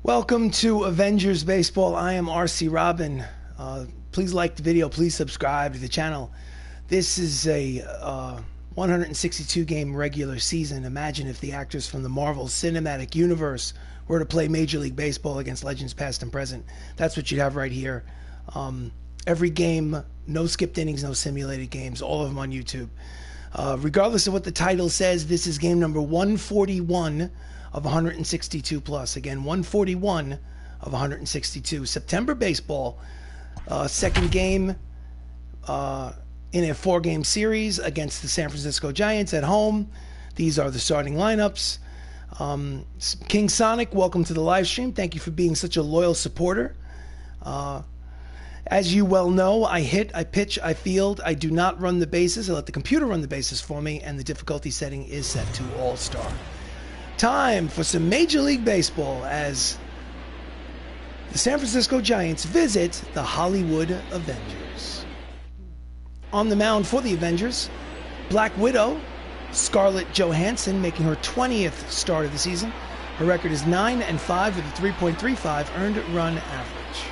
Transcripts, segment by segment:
Welcome to Avengers Baseball. I am RC Robbin. Please like the video. Please subscribe to the channel. This is a 162 game regular season. Imagine if the actors from the Marvel Cinematic Universe were to play Major League Baseball against legends past and present. That's what you'd have right here. Every game, no skipped innings, no simulated games, all of them on YouTube. Regardless of what the title says, this is game number 141 of 162 plus. Again, 141 of 162. September baseball, second game in a 4-game series against the San Francisco Giants at home. These are the starting lineups. King Sonic, welcome to the live stream. Thank you for being such a loyal supporter. As you well know, I hit, I pitch, I field. I do not run the bases. I let the computer run the bases for me, and the difficulty setting is set to All-Star. Time for some Major League Baseball as the San Francisco Giants visit the Hollywood Avengers. On the mound for the Avengers, Black Widow, Scarlett Johansson, making her 20th start of the season. Her record is 9-5 with a 3.35 earned run average.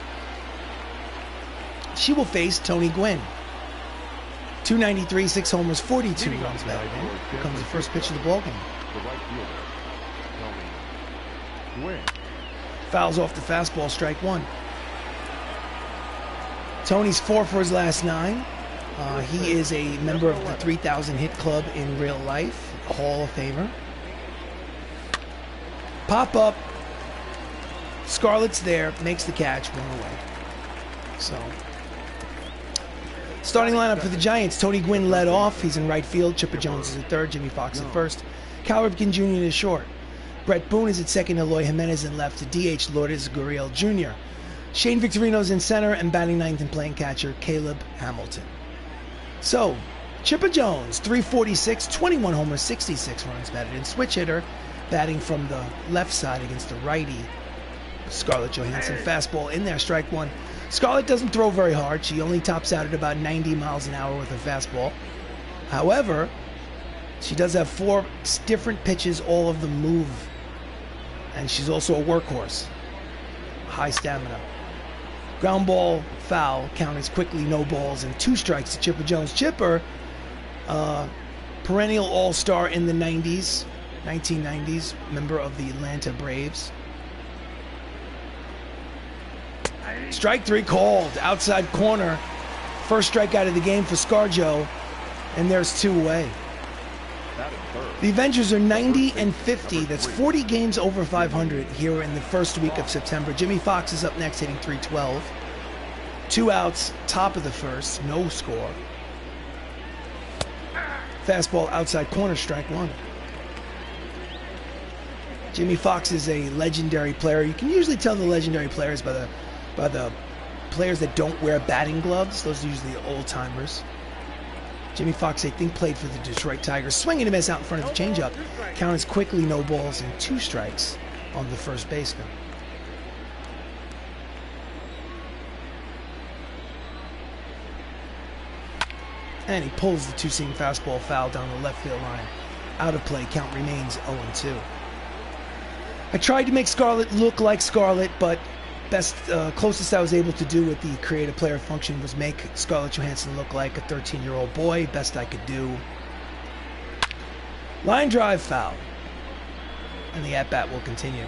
She will face Tony Gwynn. 293, 6 homers, 42 runs batted in. Here comes the first pitch of the ballgame. Fouls off the fastball, strike one. Tony's 4 for his last 9. He is a member of the 3,000 hit club in real life, Hall of Famer. Pop up. Scarlett's there, makes the catch, one away. So, starting lineup for the Giants, Tony Gwynn led off. He's in right field. Chipper Jones is at third. Jimmy Fox at first. Cal Ripken Jr. is short. Brett Boone is at second. Eloy Jimenez in left. DH Lourdes Gurriel Jr. Shane Victorino's in center, and batting ninth and playing catcher Caleb Hamilton. So, Chipper Jones, 346, 21 homers, 66 runs batted in. Switch hitter, batting from the left side against the righty Scarlett Johansson. Fastball in there, strike one. Scarlett doesn't throw very hard. She only tops out at about 90 miles an hour with her fastball. However, she does have 4 different pitches, all of them move. And she's also a workhorse. High stamina. Ground ball, foul. Count is quickly no balls and 2 strikes to Chipper Jones. Chipper, perennial all-star in the 1990s, member of the Atlanta Braves. Strike 3 called, outside corner. First strikeout of the game for ScarJo, and there's 2 away. The Avengers are 90-50. That's 40 games over 500 here in the first week of September. Jimmy Fox is up next, hitting .312. 2 outs, top of the first, no score. Fastball outside corner, strike 1. Jimmy Fox is a legendary player. You can usually tell the legendary players by the players that don't wear batting gloves. Those are usually old-timers. Jimmy Fox, I think, played for the Detroit Tigers. Swing and a miss out in front of the changeup. Count is quickly no balls and 2 strikes on the first baseman. And he pulls the 2-seam fastball foul down the left field line. Out of play, count remains 0-2. I tried to make Scarlett look like Scarlett, but closest I was able to do with the creative player function was make Scarlett Johansson look like a 13-year-old boy. Best I could do. Line drive, foul. And the at-bat will continue.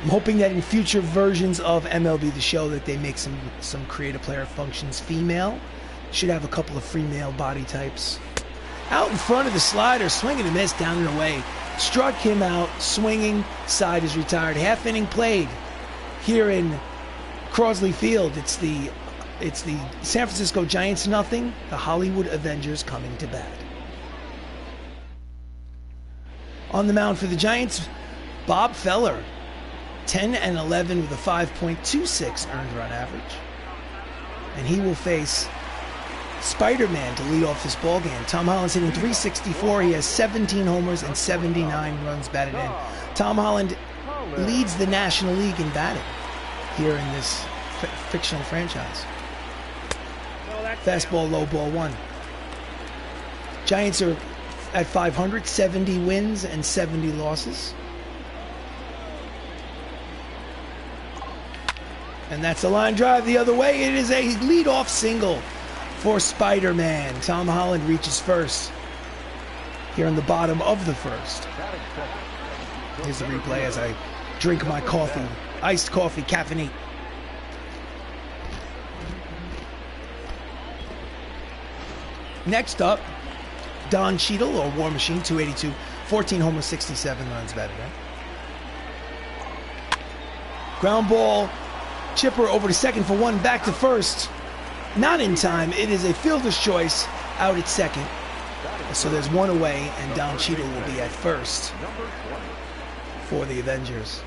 I'm hoping that in future versions of MLB The Show that they make some creative player functions female. Should have a couple of female body types. Out in front of the slider, swing and a miss, down and away. Struck him out, swinging, side is retired. Half inning played. Here in Crosley Field, it's the San Francisco Giants nothing, the Hollywood Avengers coming to bat. On the mound for the Giants, Bob Feller, 10-11 with a 5.26 earned run average. And he will face Spider-Man to lead off this ballgame. Tom Holland's hitting .364. He has 17 homers and 79 runs batted in. Tom Holland leads the National League in batting here in this fictional franchise. Fastball, low ball, 1. Giants are at 500, 70 wins and 70 losses. And that's a line drive the other way. It is a leadoff single for Spider-Man. Tom Holland reaches first here in the bottom of the first. Here's the replay as I drink my coffee. Iced coffee, caffeinate. Next up, Don Cheadle, or War Machine, 282, 14 homers, 67 runs batted in. Ground ball, chipper over to second for one, back to first. Not in time. It is a fielder's choice out at second. So there's one away, and Don Cheadle will be at first for the Avengers.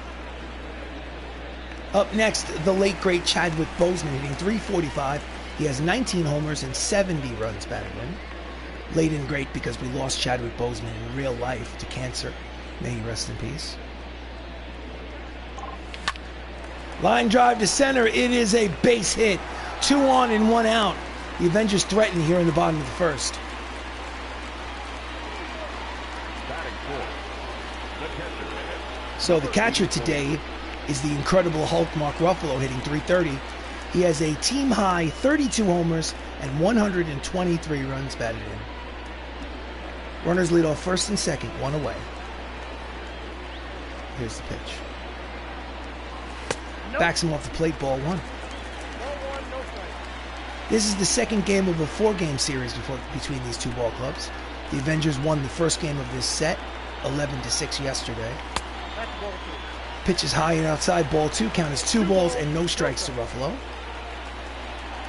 Up next, the late, great Chadwick Boseman, hitting 345. He has 19 homers and 70 runs batted in. Late and great because we lost Chadwick Boseman in real life to cancer. May he rest in peace. Line drive to center. It is a base hit. 2 on and 1 out. The Avengers threaten here in the bottom of the first. So the catcher today is the incredible Hulk Mark Ruffalo, hitting 330. He has a team-high 32 homers and 123 runs batted in. Runners lead off first and second, one away. Here's the pitch. Backs him off the plate, ball one. This is the second game of a 4-game series between these two ball clubs. The Avengers won the first game of this set, 11-6 yesterday. Pitch is high and outside, ball two. Count is 2 balls and no strikes to Ruffalo.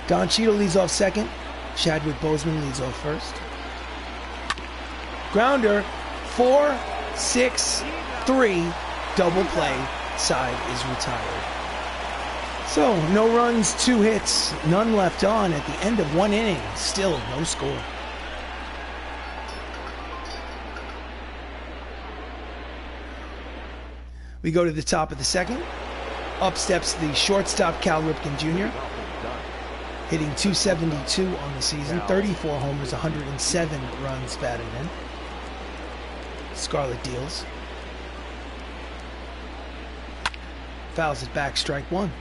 Don Cheadle leads off second. Chadwick Boseman leads off first. Grounder, 4, 6, 3, double play. Side is retired. So, no runs, 2 hits, none left on at the end of 1 inning. Still no score. We go to the top of the second. Up steps the shortstop, Cal Ripken Jr., hitting 272 on the season, 34 homers, 107 runs batted in. Scarlet deals. Fouls it back, strike one.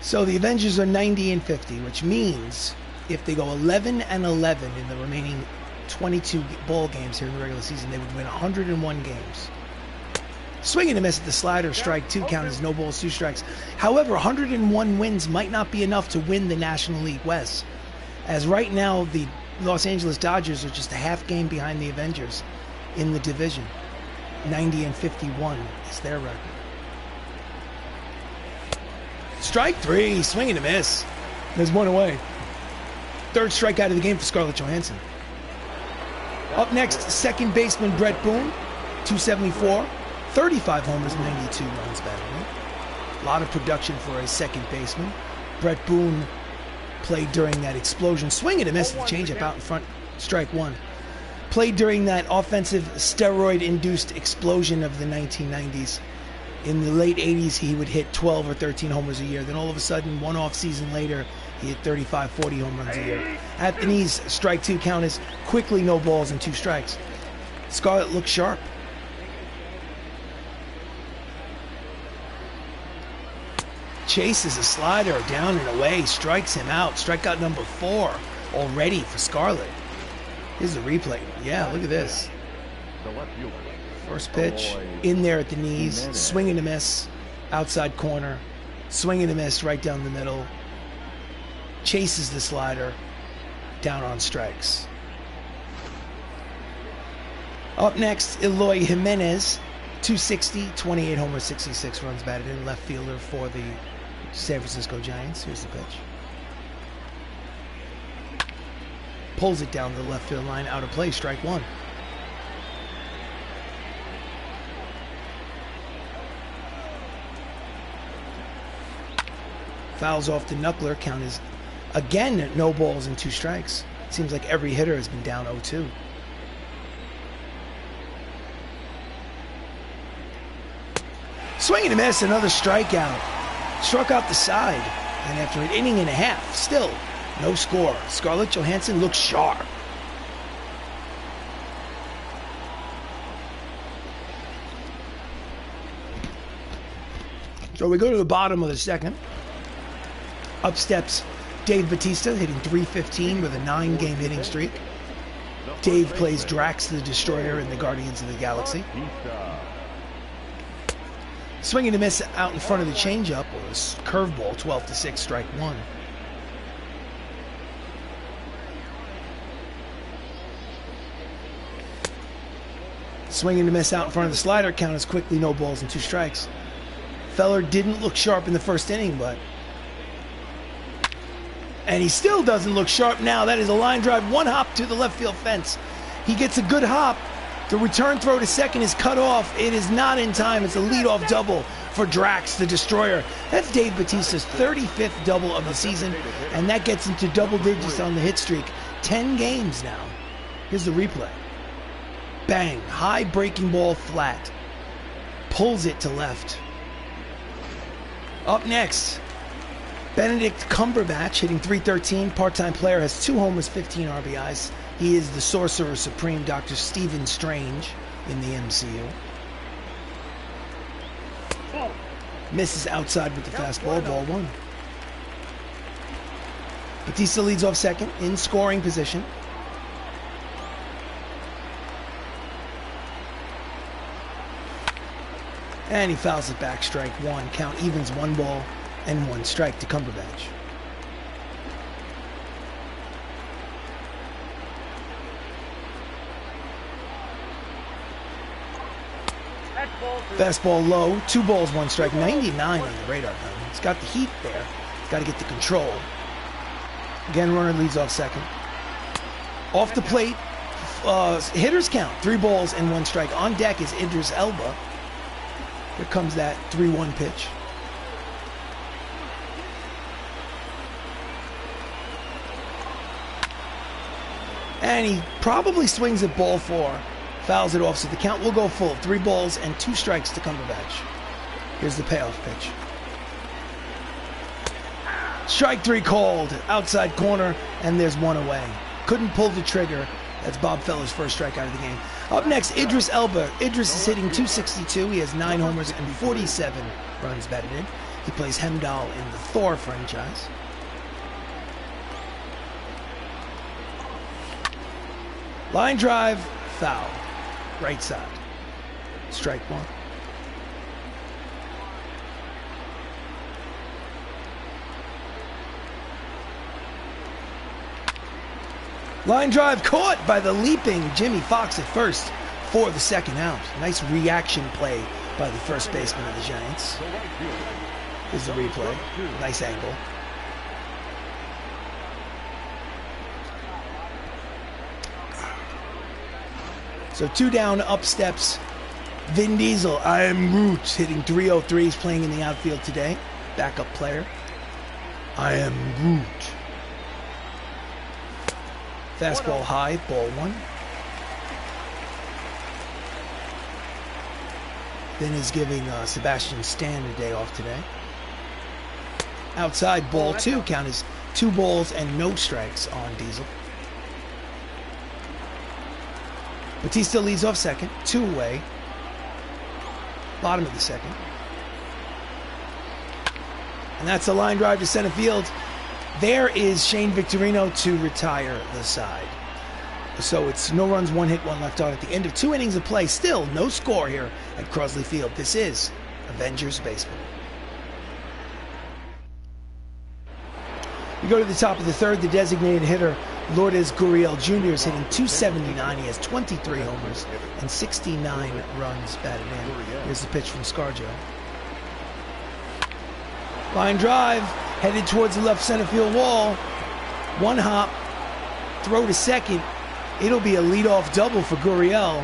So the Avengers are 90-50, which means if they go 11-11 in the remaining 22 ball games here in the regular season, they would win 101 games. Swing and a miss at the slider, strike two, count as no balls, 2 strikes. However, 101 wins might not be enough to win the National League West, as right now the Los Angeles Dodgers are just a half game behind the Avengers in the division. 90-51 is their record. Strike 3, swing and a miss. There's one away. 3rd strikeout of the game for Scarlett Johansson. Up next, second baseman Brett Boone, 274, 35 homers, 92 runs batted in. A lot of production for a second baseman. Brett Boone played during that explosion. Swing and a miss, the changeup out in front, strike one. Played during that offensive steroid-induced explosion of the 1990s. In the late 80s, he would hit 12 or 13 homers a year. Then all of a sudden, one off season later, he hit 35, 40 home runs a year. At the knees, strike 2, count is quickly no balls and 2 strikes. Scarlett looks sharp. Chases a slider down and away, strikes him out. Strikeout number 4 already for Scarlett. Here's the replay. Yeah, look at this. First pitch, in there at the knees, swing and a miss, outside corner, swing and a miss right down the middle, chases the slider, down on strikes. Up next, Eloy Jimenez, 260, 28 homers, 66 runs batted in, left fielder for the San Francisco Giants. Here's the pitch. Pulls it down the left field line, out of play, strike one. Fouls off the knuckler, count is again no balls and 2 strikes. Seems like every hitter has been down 0-2. Swing and a miss, another strikeout. Struck out the side, and after an inning and a half, still no score. Scarlett Johansson looks sharp. So we go to the bottom of the second. Up steps Dave Bautista, hitting .315 with a 9-game hitting streak. Dave plays Drax the Destroyer in the Guardians of the Galaxy. Swinging to miss out in front of the changeup was curveball, 12-6, strike one. Swinging to miss out in front of the slider, count is quickly no balls and 2 strikes. Feller didn't look sharp in the first inning, and he still doesn't look sharp now. That is a line drive, 1 hop to the left field fence. He gets a good hop. The return throw to second is cut off. It is not in time. It's a leadoff double for Drax the Destroyer. That's Dave Bautista's 35th double of the season, and that gets into double digits on the hit streak. 10 games now. Here's the replay. Bang, high breaking ball flat. Pulls it to left. Up next, Benedict Cumberbatch, hitting .313, part-time player, has 2 homers, 15 RBIs. He is the Sorcerer Supreme, Dr. Stephen Strange in the MCU. Misses outside with the fastball, ball 1. Bautista leads off second, in scoring position. And he fouls it back, strike 1. Count evens 1 ball and 1 strike to Cumberbatch. Fastball low, 2 balls, 1 strike, 99 on the radar gun. He's got the heat there. He's got to get the control. Again, runner leads off second. Off the plate, hitters count, 3 balls and 1 strike. On deck is Idris Elba. Here comes that 3-1 pitch. And he probably swings at ball 4. Fouls it off, so the count will go full. 3 balls and 2 strikes to Cumberbatch. Here's the payoff pitch. Strike 3 called. Outside corner, and there's 1 away. Couldn't pull the trigger. That's Bob Feller's first strikeout of the game. Up next, Idris Elba. Idris is hitting .262. He has 9 homers and 47 runs batted in. He plays Hemdall in the Thor franchise. Line drive, foul. Right side. Strike 1. Line drive caught by the leaping Jimmy Fox at first for the second out. Nice reaction play by the first baseman of the Giants. Here's the replay. Nice angle. So 2 down, up steps Vin Diesel. I am Groot, hitting .303. He's playing in the outfield today. Backup player. I am Groot. Fastball high, ball 1. Then is giving Sebastian Stan a day off today. Outside, ball 2. Count is 2 balls and no strikes on Diesel. Bautista leads off second, 2 away. Bottom of the second. And that's a line drive to center field. There is Shane Victorino to retire the side. So it's no runs, 1 hit, 1 left on at the end of 2 innings of play. Still no score here at Crosley Field. This is Avengers Baseball. We go to the top of the third. The designated hitter, Lourdes Gurriel Jr. is hitting .279. He has 23 homers and 69 runs batted in. Here's the pitch from Scarjo. Line drive, headed towards the left center field wall. 1 hop, throw to second. It'll be a leadoff double for Gurriel.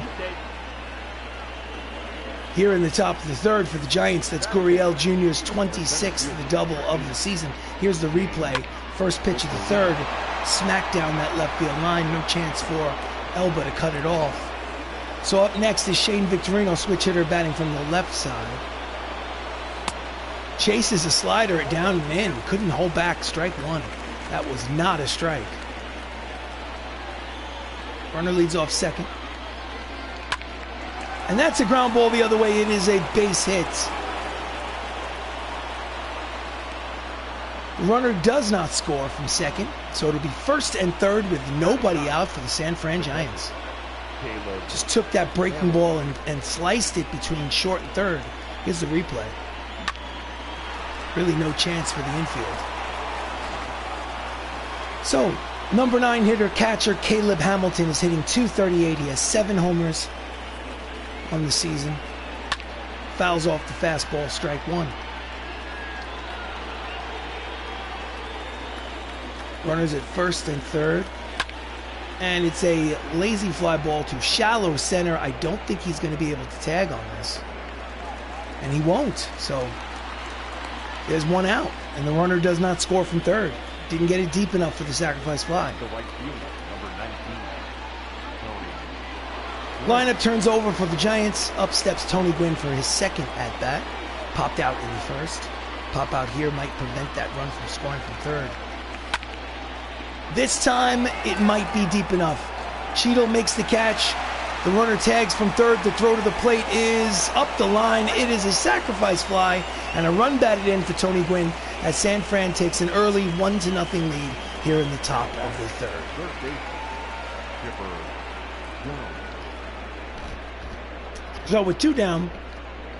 Here in the top of the third for the Giants, that's Gurriel Jr.'s 26th double of the season. Here's the replay. First pitch of the third, smack down that left field line. No chance for Elba to cut it off. So up next is Shane Victorino, switch hitter, batting from the left side. Chases a slider down and in. Couldn't hold back, strike 1. That was not a strike. Runner leads off second. And that's a ground ball the other way. It is a base hit. The runner does not score from second, so it'll be first and third with nobody out for the San Fran Giants. Just took that breaking ball and sliced it between short and third. Here's the replay. Really no chance for the infield. So, number 9 hitter, catcher Caleb Hamilton is hitting .238. He has 7 homers on the season. Fouls off the fastball, strike 1. Runners at first and third. And it's a lazy fly ball to shallow center. I don't think he's going to be able to tag on this. And he won't. So there's 1 out. And the runner does not score from third. Didn't get it deep enough for the sacrifice fly. The right fielder, number 19, Lineup turns over for the Giants. Up steps Tony Gwynn for his second at-bat. Popped out in the first. Pop out here might prevent that run from scoring from third. This time, it might be deep enough. Cheadle makes the catch. The runner tags from third. The throw to the plate is up the line. It is a sacrifice fly and a run batted in for Tony Gwynn as San Fran takes an early 1-0 lead here in the top of the third. So with 2 down,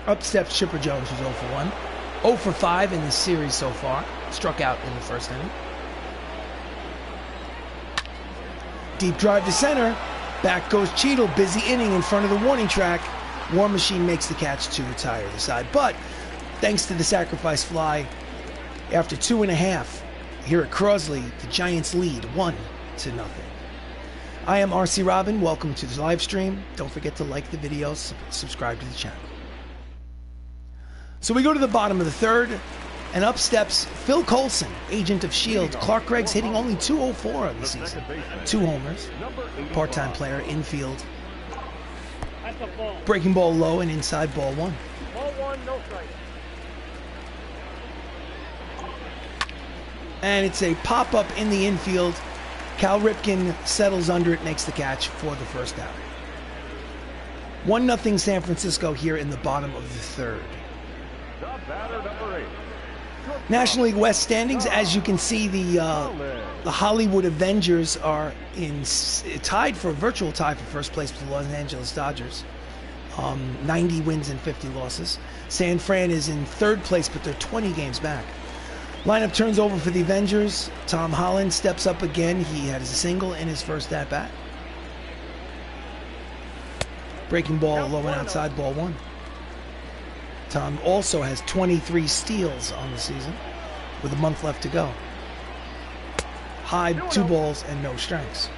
up steps Chipper Jones, who's 0 for 1. 0 for 5 in this series so far. Struck out in the first inning. Deep drive to center. Back goes Cheadle. Busy inning in front of the warning track. War Machine makes the catch to retire the side. But thanks to the sacrifice fly, after 2.5 here at Crosley, the Giants lead 1-0. I am RC Robbin. Welcome to the live stream. Don't forget to like the video, subscribe to the channel. So we go to the bottom of the third. And up steps Phil Coulson, agent of S.H.I.E.L.D. Clark Gregg's hitting only .204 on the season. 2 homers. Part-time player, infield. Breaking ball low and inside ball 1. Ball 1, no strike. And it's a pop-up in the infield. Cal Ripken settles under it, makes the catch for the first out. 1-0 San Francisco here in the bottom of the third. The batter, number 8. National League West standings, as you can see, the Hollywood Avengers are tied for a virtual tie for first place with the Los Angeles Dodgers. 90 wins and 50 losses. San Fran is in third place, but they're 20 games back. Lineup turns over for the Avengers. Tom Holland steps up again. He had a single in his first at-bat. Breaking ball low and outside ball 1. Tom also has 23 steals on the season with a month left to go. High, 2 balls and no strikes.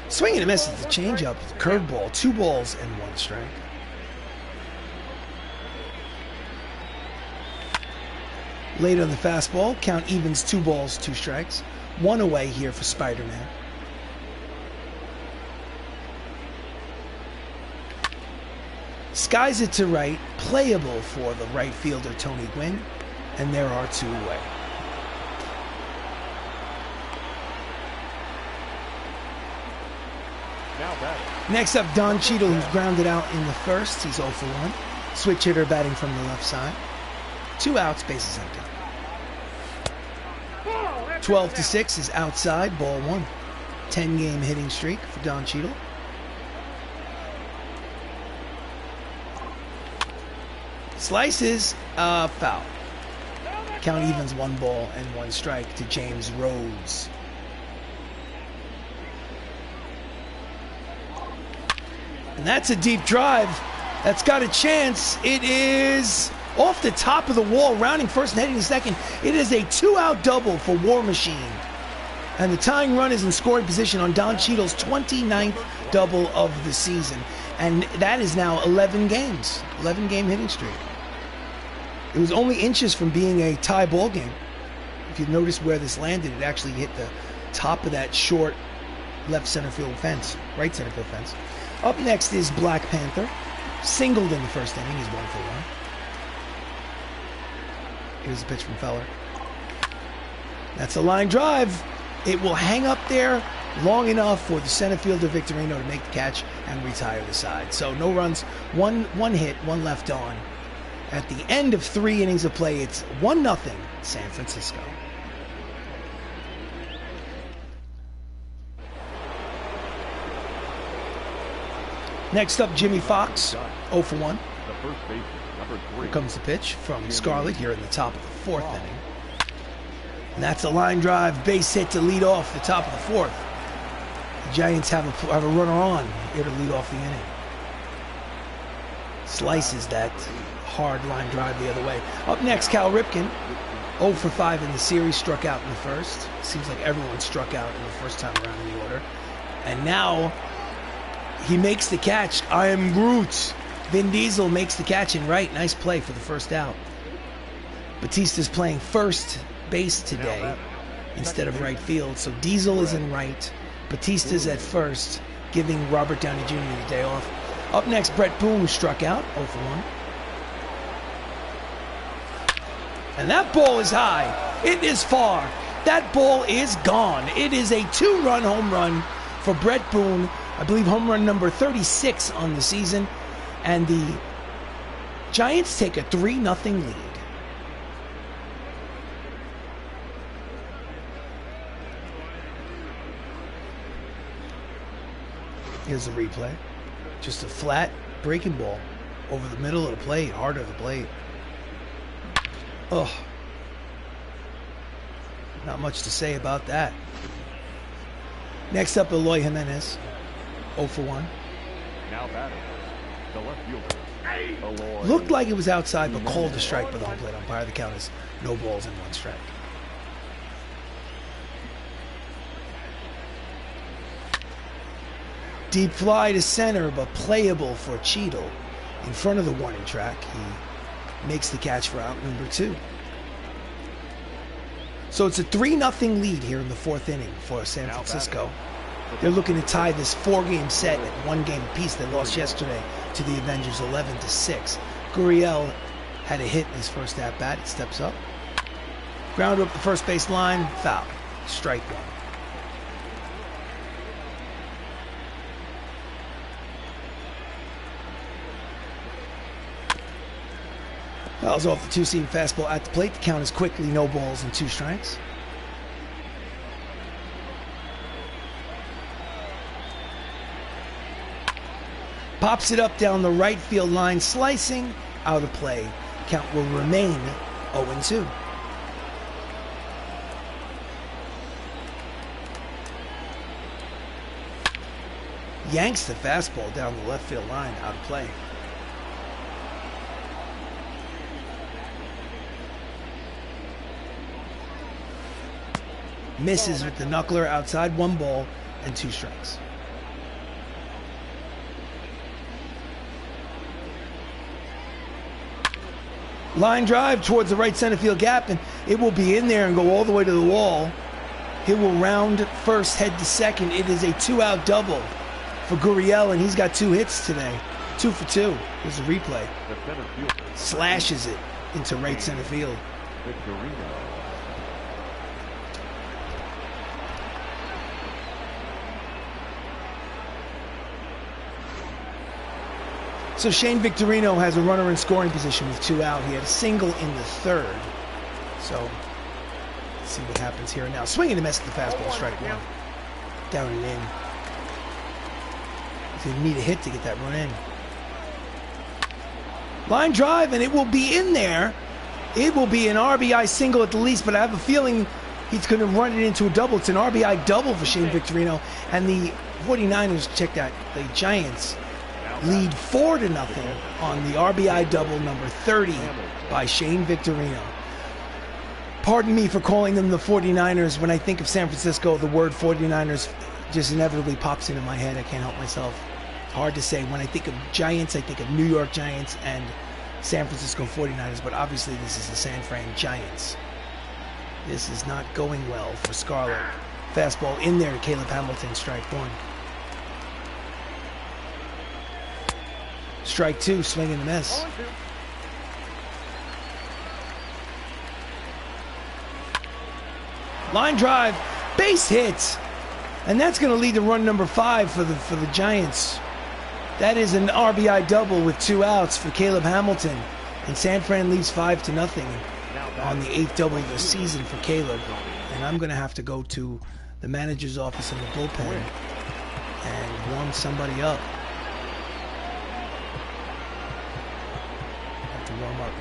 Swing and a miss at the changeup, curveball, 2 balls and 1 strike. Late on the fastball, count evens 2 balls, 2 strikes. 1 away here for Spider-Man. Skies it to right, playable for the right fielder Tony Gwynn, and there are 2 away. Next up, Don Cheadle, who's grounded out in the first. He's 0 for 1. Switch hitter batting from the left side. 2 outs, bases empty. 12-6 is outside, ball 1. 10-game hitting streak for Don Cheadle. Slices, foul. Count evens 1 ball and 1 strike to James Rhodes. And that's a deep drive. That's got a chance. It is off the top of the wall, rounding first and heading to second. It is a 2-out double for War Machine. And the tying run is in scoring position on Don Cheadle's 29th double of the season. And that is now 11 games. 11-game hitting streak. It was only inches from being a tie ball game. If you notice where this landed, it actually hit the top of that short left center field fence, right center field fence. Up next is Black Panther. Singled in the first inning. He's 1 for 1. Here's a pitch from Feller. That's a line drive. It will hang up there long enough for the center fielder Victorino to make the catch and retire the side. So no runs, one hit, one left on. At the end of 3 innings of play, it's 1-0 San Francisco. Next up, Jimmy Fox, 0 for 1. The first baseman, number 3. Here comes the pitch from Scarlett here in the top of the 4th inning. And that's a line drive, base hit to lead off the top of the 4th. The Giants have a runner on here to lead off the inning. Slices that hard line drive the other way. Up next, Cal Ripken, 0 for 5 in the series, struck out in the first. Seems like everyone struck out in the first time around in the order. And now he makes the catch. I am Groot. Vin Diesel makes the catch in right. Nice play for the first out. Batista's playing first base today instead of right field. So Diesel is in right. Batista's at first, giving Robert Downey Jr. the day off. Up next, Brett Boone struck out, 0 for 1. And that ball is high. It is far. That ball is gone. It is a 2-run home run for Brett Boone. I believe home run number 36 on the season. And the Giants take a 3-0 lead. Here's the replay. Just a flat breaking ball over the middle of the plate, hard of the plate. Oh, not much to say about that. Next up, Eloy Jimenez, 0 for 1. Now batting, the left fielder. Eloy. Looked like it was outside, but called a strike by the home plate umpire. The count is no balls and 1 strike. Deep fly to center, but playable for Cheadle. In front of the warning track, he makes the catch for out number 2. So it's a 3-0 lead here in the 4th inning for San Francisco. They're looking to tie this 4-game set at 1 game apiece. They lost yesterday to the Avengers 11-6. Gurriel had a hit in his first at-bat. It steps up. Ground up the first base line, foul. Strike 1. Fouls off the 2-seam fastball at the plate. The count is quickly no balls and 2 strikes. Pops it up down the right field line, slicing out of play. Count will remain 0-2. Yanks the fastball down the left field line, out of play. Misses with the knuckler outside, 1 ball and 2 strikes. Line drive towards the right center field gap, and it will be in there and go all the way to the wall. He will round first, head to second. It is a 2-out double for Gurriel, and he's got 2 hits today. 2 for 2. Here's a replay. Slashes it into right center field. So Shane Victorino has a runner in scoring position with 2 out. He had a single in the 3rd. So let's see what happens here now. Swing and a miss at the fastball, strike 1. Down and in. So you need a hit to get that run in. Line drive, and it will be in there. It will be an RBI single at the least, but I have a feeling he's going to run it into a double. It's an RBI double for Shane Victorino. And the 49ers, check that, the Giants lead 4-0 on the RBI double number 30 by Shane Victorino. Pardon me for calling them the 49ers. When I think of San Francisco, the word 49ers just inevitably pops into my head. I can't help myself. Hard to say. When I think of Giants, I think of New York Giants and San Francisco 49ers, but obviously this is the San Fran Giants. This is not going well for Scarlett. Fastball in there to Caleb Hamilton, strike 1. Strike 2, swing and a miss. Line drive, base hit. And that's going to lead to run number 5 for the Giants. That is an RBI double with 2 outs for Caleb Hamilton. And San Fran leads 5-0 on the 8th double of the season for Caleb. And I'm going to have to go to the manager's office in the bullpen and warm somebody up. I have to warm up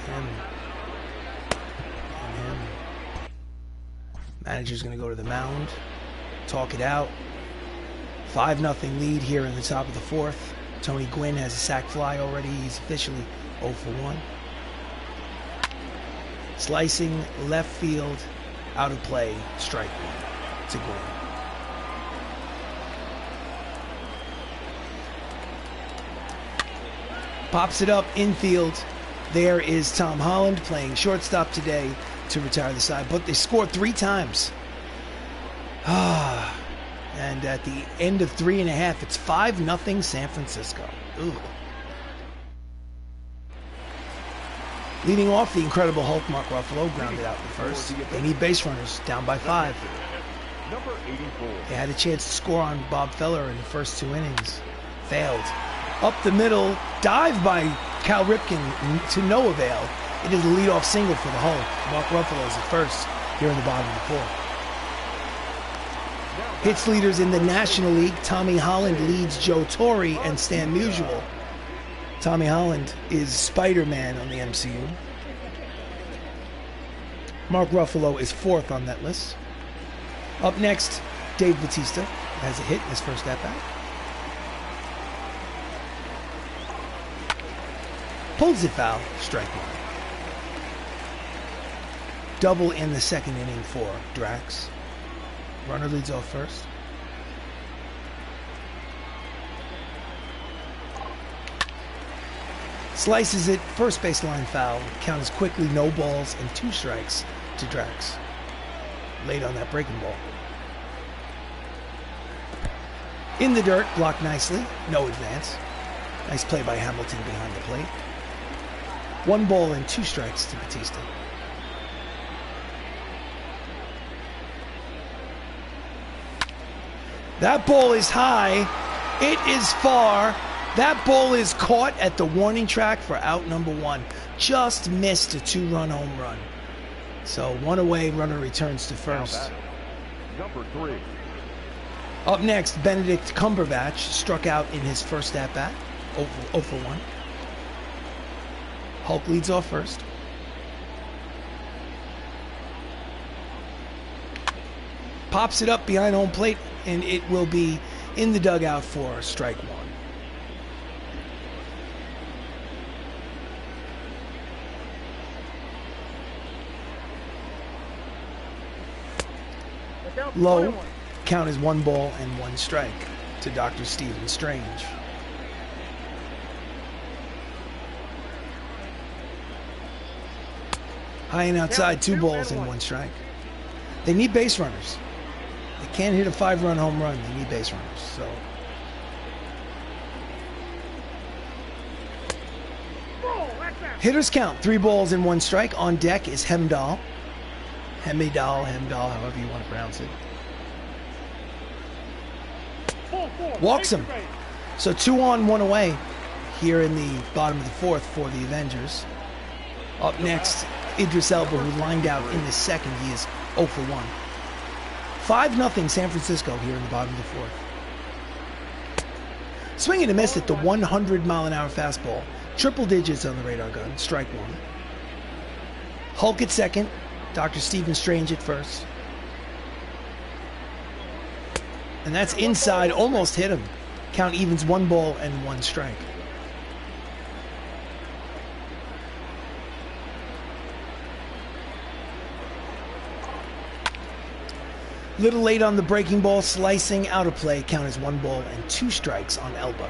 him and him. Manager's going to go to the mound, talk it out. 5-0 lead here in the top of the 4th. Tony Gwynn has a sac fly already. He's officially 0 for 1. Slicing left field, out of play, strike 1 to Gwynn. Pops it up infield. There is Tom Holland playing shortstop today to retire the side, but they scored 3 times. And at the end of 3.5, it's 5-0 San Francisco. Ooh. Leading off, the Incredible Hulk, Mark Ruffalo, grounded out in first. They need base runners, down by 5. Number 84. They had a chance to score on Bob Feller in the first 2 innings. Failed. Up the middle, dive by Cal Ripken to no avail. It is a leadoff single for the Hulk. Mark Ruffalo is at first here in the bottom of the 4th. Hits leaders in the National League. Tommy Holland leads Joe Torre and Stan Musial. Tommy Holland is Spider-Man on the MCU. Mark Ruffalo is 4th on that list. Up next, Dave Bautista has a hit in his first at-bat. Pulls it foul, strike 1. Double in the 2nd inning for Drax. Runner leads off first. Slices it, first baseline foul. Count is quickly no balls and 2 strikes to Drax. Late on that breaking ball. In the dirt, blocked nicely, no advance. Nice play by Hamilton behind the plate. 1 ball and 2 strikes to Bautista. That ball is high. It is far. That ball is caught at the warning track for out number 1. Just missed a 2-run home run. So 1 away, runner returns to first. Number 3. Up next, Benedict Cumberbatch struck out in his first at-bat. 0 for 1. Hulk leads off first. Pops it up behind home plate, and it will be in the dugout for strike 1. Low, count is 1 ball and 1 strike to Dr. Stephen Strange. High and outside, 2 balls and 1 strike. They need base runners. They can't hit a 5-run home run. They need base runners. So hitters count 3 balls and 1 strike. On deck is Hemdahl, however you want to pronounce it. Walks him. So 2 on, 1 away here in the bottom of the 4th for the Avengers. Up next, Idris Elba, who lined out in the 2nd. He is 0 for 1. 5-0 San Francisco here in the bottom of the 4th. Swing and a miss at the 100-mile-an-hour fastball. Triple digits on the radar gun. Strike 1. Hulk at second. Dr. Stephen Strange at first. And that's inside. Almost hit him. Count evens 1 ball and 1 strike. Little late on the breaking ball, slicing out of play. Count as 1 ball and 2 strikes on Elba.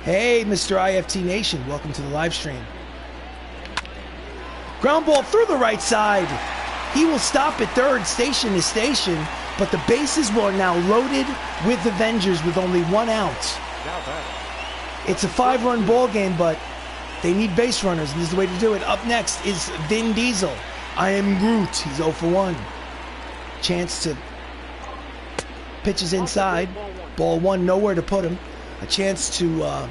Hey, Mr. IFT Nation, welcome to the live stream. Ground ball through the right side. He will stop at third, station to station, but the bases were now loaded with Avengers with only 1 out. It's a 5-run ball game, but they need base runners, and this is the way to do it. Up next is Vin Diesel. I am Groot. He's 0 for 1. Chance to pitches inside. Ball 1, nowhere to put him. A chance to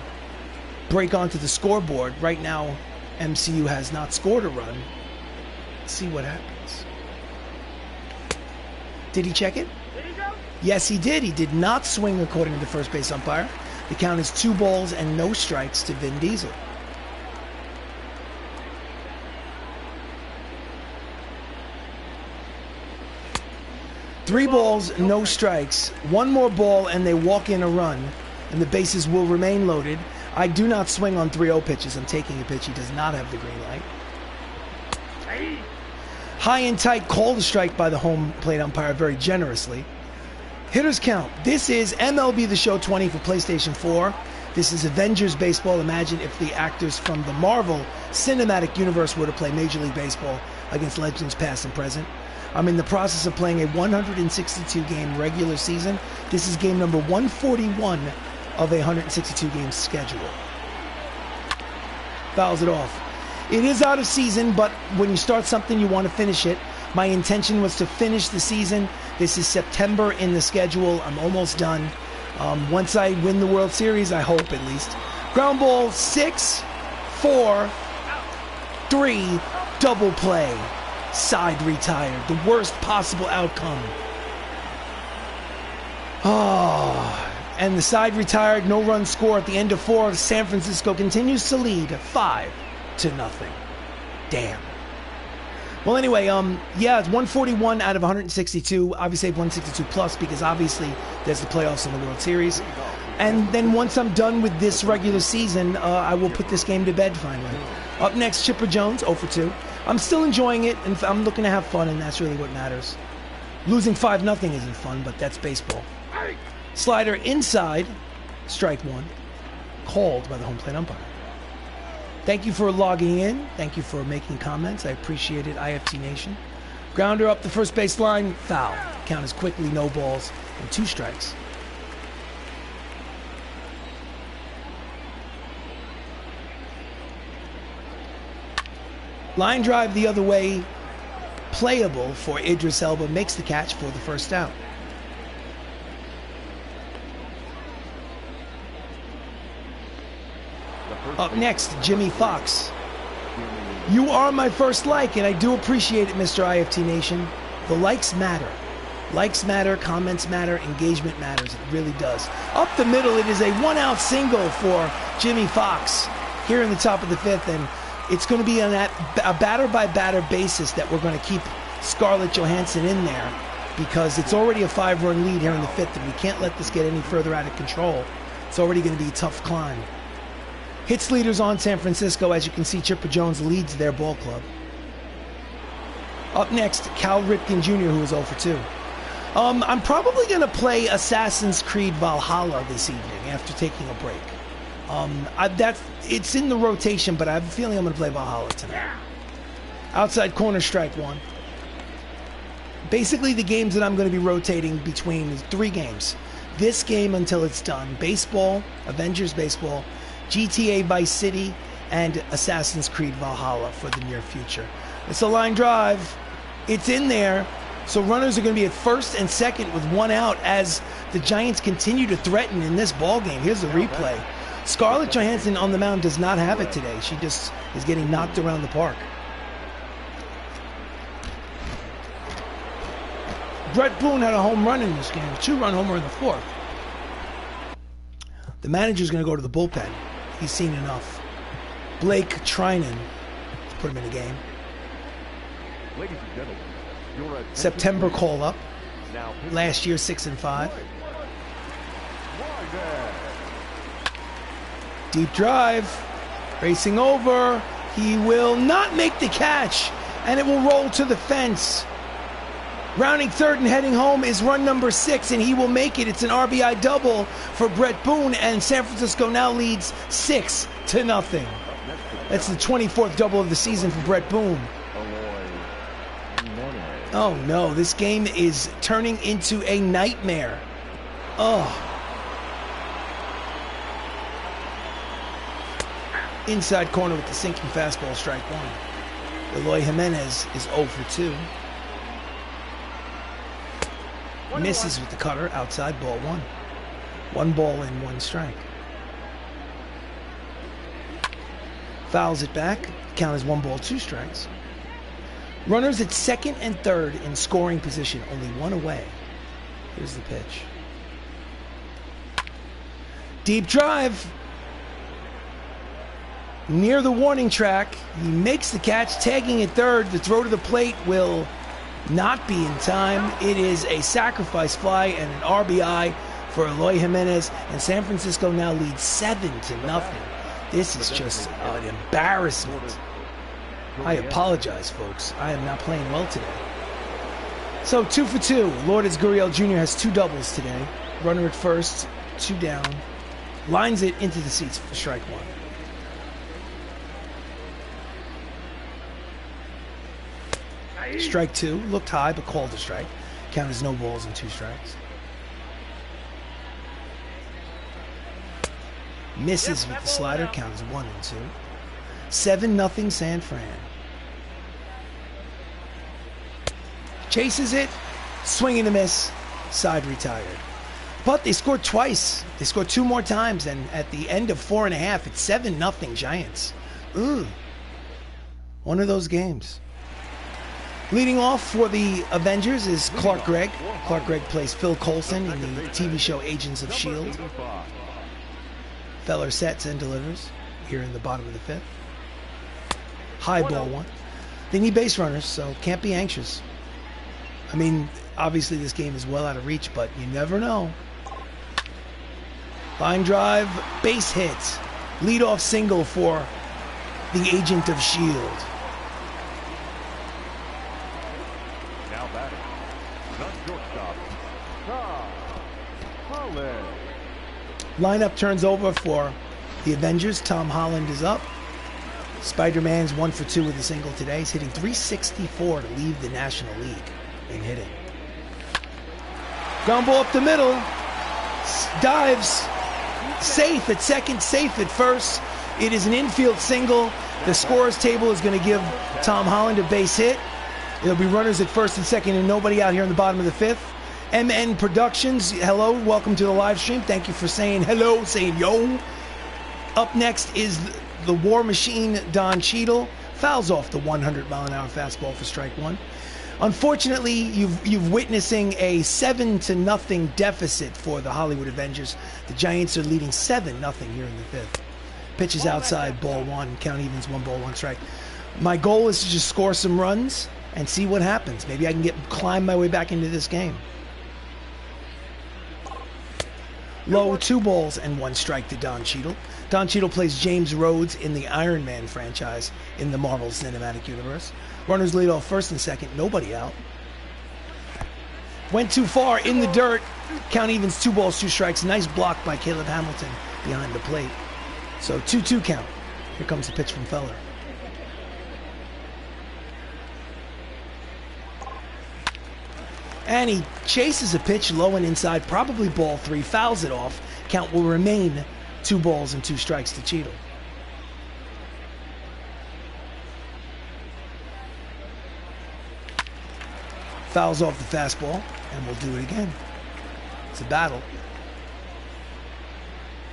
break onto the scoreboard. Right now, MCU has not scored a run. Let's see what happens. Did he check it? Yes, he did. He did not swing according to the first base umpire. The count is 2 balls and no strikes to Vin Diesel. Three balls, no strikes. One more ball and they walk in a run, and the bases will remain loaded. I do not swing on 3-0 pitches. I'm taking a pitch. He does not have the green light. High and tight, called a strike by the home plate umpire very generously. Hitters count. This is MLB The Show 20 for PlayStation 4. This is Avengers Baseball. Imagine if the actors from the Marvel Cinematic Universe were to play Major League Baseball against legends past and present. I'm in the process of playing a 162-game regular season. This is game number 141 of a 162-game schedule. Fouls it off. It is out of season, but when you start something, you want to finish it. My intention was to finish the season. This is September in the schedule. I'm almost done. Once I win the World Series, I hope at least. Ground ball, 6, 4, 3, double play. Side retired. The worst possible outcome. Oh, and the side retired. No run score at the end of 4. San Francisco continues to lead 5-0. Damn. Well, anyway, yeah, it's 141 out of 162. Obviously, 162 plus because obviously there's the playoffs in the World Series. And then once I'm done with this regular season, I will put this game to bed finally. Up next, Chipper Jones, 0 for 2. I'm still enjoying it, and I'm looking to have fun, and that's really what matters. Losing 5-0 isn't fun, but that's baseball. Slider inside, strike 1, called by the home plate umpire. Thank you for logging in. Thank you for making comments. I appreciate it, IFT Nation. Grounder up the first base line, foul. Count is quickly no balls and 2 strikes. Line drive the other way, playable for Idris Elba, makes the catch for the first out. Up next, Jimmy Fox. You are my first like, and I do appreciate it, Mr. IFT Nation. The likes matter. Likes matter, comments matter, engagement matters. It really does. Up the middle, it is a 1-out single for Jimmy Fox here in the top of the 5th, and it's going to be on a batter-by-batter basis that we're going to keep Scarlett Johansson in there because it's already a 5-run lead here in the 5th, and we can't let this get any further out of control. It's already going to be a tough climb. Hits leaders on San Francisco. As you can see, Chipper Jones leads their ball club. Up next, Cal Ripken Jr., who is 0 for 2. I'm probably going to play Assassin's Creed Valhalla this evening after taking a break. It's in the rotation, but I have a feeling I'm going to play Valhalla tonight. Outside corner, strike 1. Basically, the games that I'm going to be rotating between is 3 games. This game until it's done. Baseball, Avengers Baseball, GTA Vice City, and Assassin's Creed Valhalla for the near future. It's a line drive. It's in there. So runners are going to be at first and second with 1 out as the Giants continue to threaten in this ball game. Here's the replay. Scarlett Johansson on the mound does not have it today. She just is getting knocked around the park. Brett Boone had a home run in this game, a 2-run homer in the 4th. The manager's going to go to the bullpen. He's seen enough. Blake Trinan, let's put him in the game. Ladies and gentlemen, your September call up. Last year 6-5. Deep drive, racing over. He will not make the catch, and it will roll to the fence. Rounding third and heading home is run number 6, and he will make it. It's an RBI double for Brett Boone, and San Francisco now leads 6-0. That's the 24th double of the season for Brett Boone. Oh no, this game is turning into a nightmare. Oh. Inside corner with the sinking fastball, strike 1. Eloy Jimenez is 0 for 2. Misses with the cutter, outside, ball 1. 1 ball and 1 strike. Fouls it back, count as 1 ball, 2 strikes. Runners at second and third in scoring position, only 1 away. Here's the pitch. Deep drive. Near the warning track, he makes the catch, tagging at third. The throw to the plate will not be in time. It is a sacrifice fly and an RBI for Eloy Jimenez, and San Francisco now leads 7-0. This is just an embarrassment. I apologize, folks. I am not playing well today. So 2 for 2. Lourdes Gurriel Jr. has 2 doubles today. Runner at first, 2 down. Lines it into the seats for strike 1. Strike 2. Looked high, but called a strike. Count as no balls and 2 strikes. Misses with the slider. Count as 1 and 2. 7-0 San Fran. Chases it. Swing and a miss. Side retired. But they scored twice. They scored 2 more times. And at the end of 4.5, it's 7-0 Giants. One of those games. Leading off for the Avengers is Clark Gregg. Clark Gregg plays Phil Coulson in the TV show Agents of S.H.I.E.L.D. Feller sets and delivers here in the bottom of the 5th. High ball 1. They need base runners, so can't be anxious. I mean, obviously this game is well out of reach, but you never know. Line drive, base hit. Leadoff single for the Agent of S.H.I.E.L.D. Now batting, the shortstop, Tom Holland. Lineup turns over for the Avengers. Tom Holland is up. Spider-Man's 1 for 2 with a single today. He's hitting .364 to lead the National League in hitting. Ground ball up the middle. Dives. Safe at second, safe at first. It is an infield single. The scorer's table is going to give Tom Holland a base hit. There'll be runners at first and second and nobody out here in the bottom of the 5th. MN Productions, hello, welcome to the live stream. Thank you for saying hello, saying yo. Up next is the War Machine, Don Cheadle. Fouls off the 100-mile-an-hour fastball for strike 1. Unfortunately, you've witnessing a 7-0 deficit for the Hollywood Avengers. The Giants are leading 7-0 here in the 5th. Pitch is outside, ball 1. Count evens, 1 ball, 1 strike. My goal is to just score some runs and see what happens. Maybe I can climb my way back into this game. Low, 2 balls and 1 strike to Don Cheadle. Don Cheadle plays James Rhodes in the Iron Man franchise in the Marvel Cinematic Universe. Runners lead off first and second, nobody out. Went too far in the dirt. Count evens, 2 balls, 2 strikes. Nice block by Caleb Hamilton behind the plate. So 2-2 count. Here comes the pitch from Feller. And he chases a pitch low and inside, probably ball 3, fouls it off. Count will remain 2 balls and 2 strikes to Cheadle. Fouls off the fastball, and we'll do it again. It's a battle.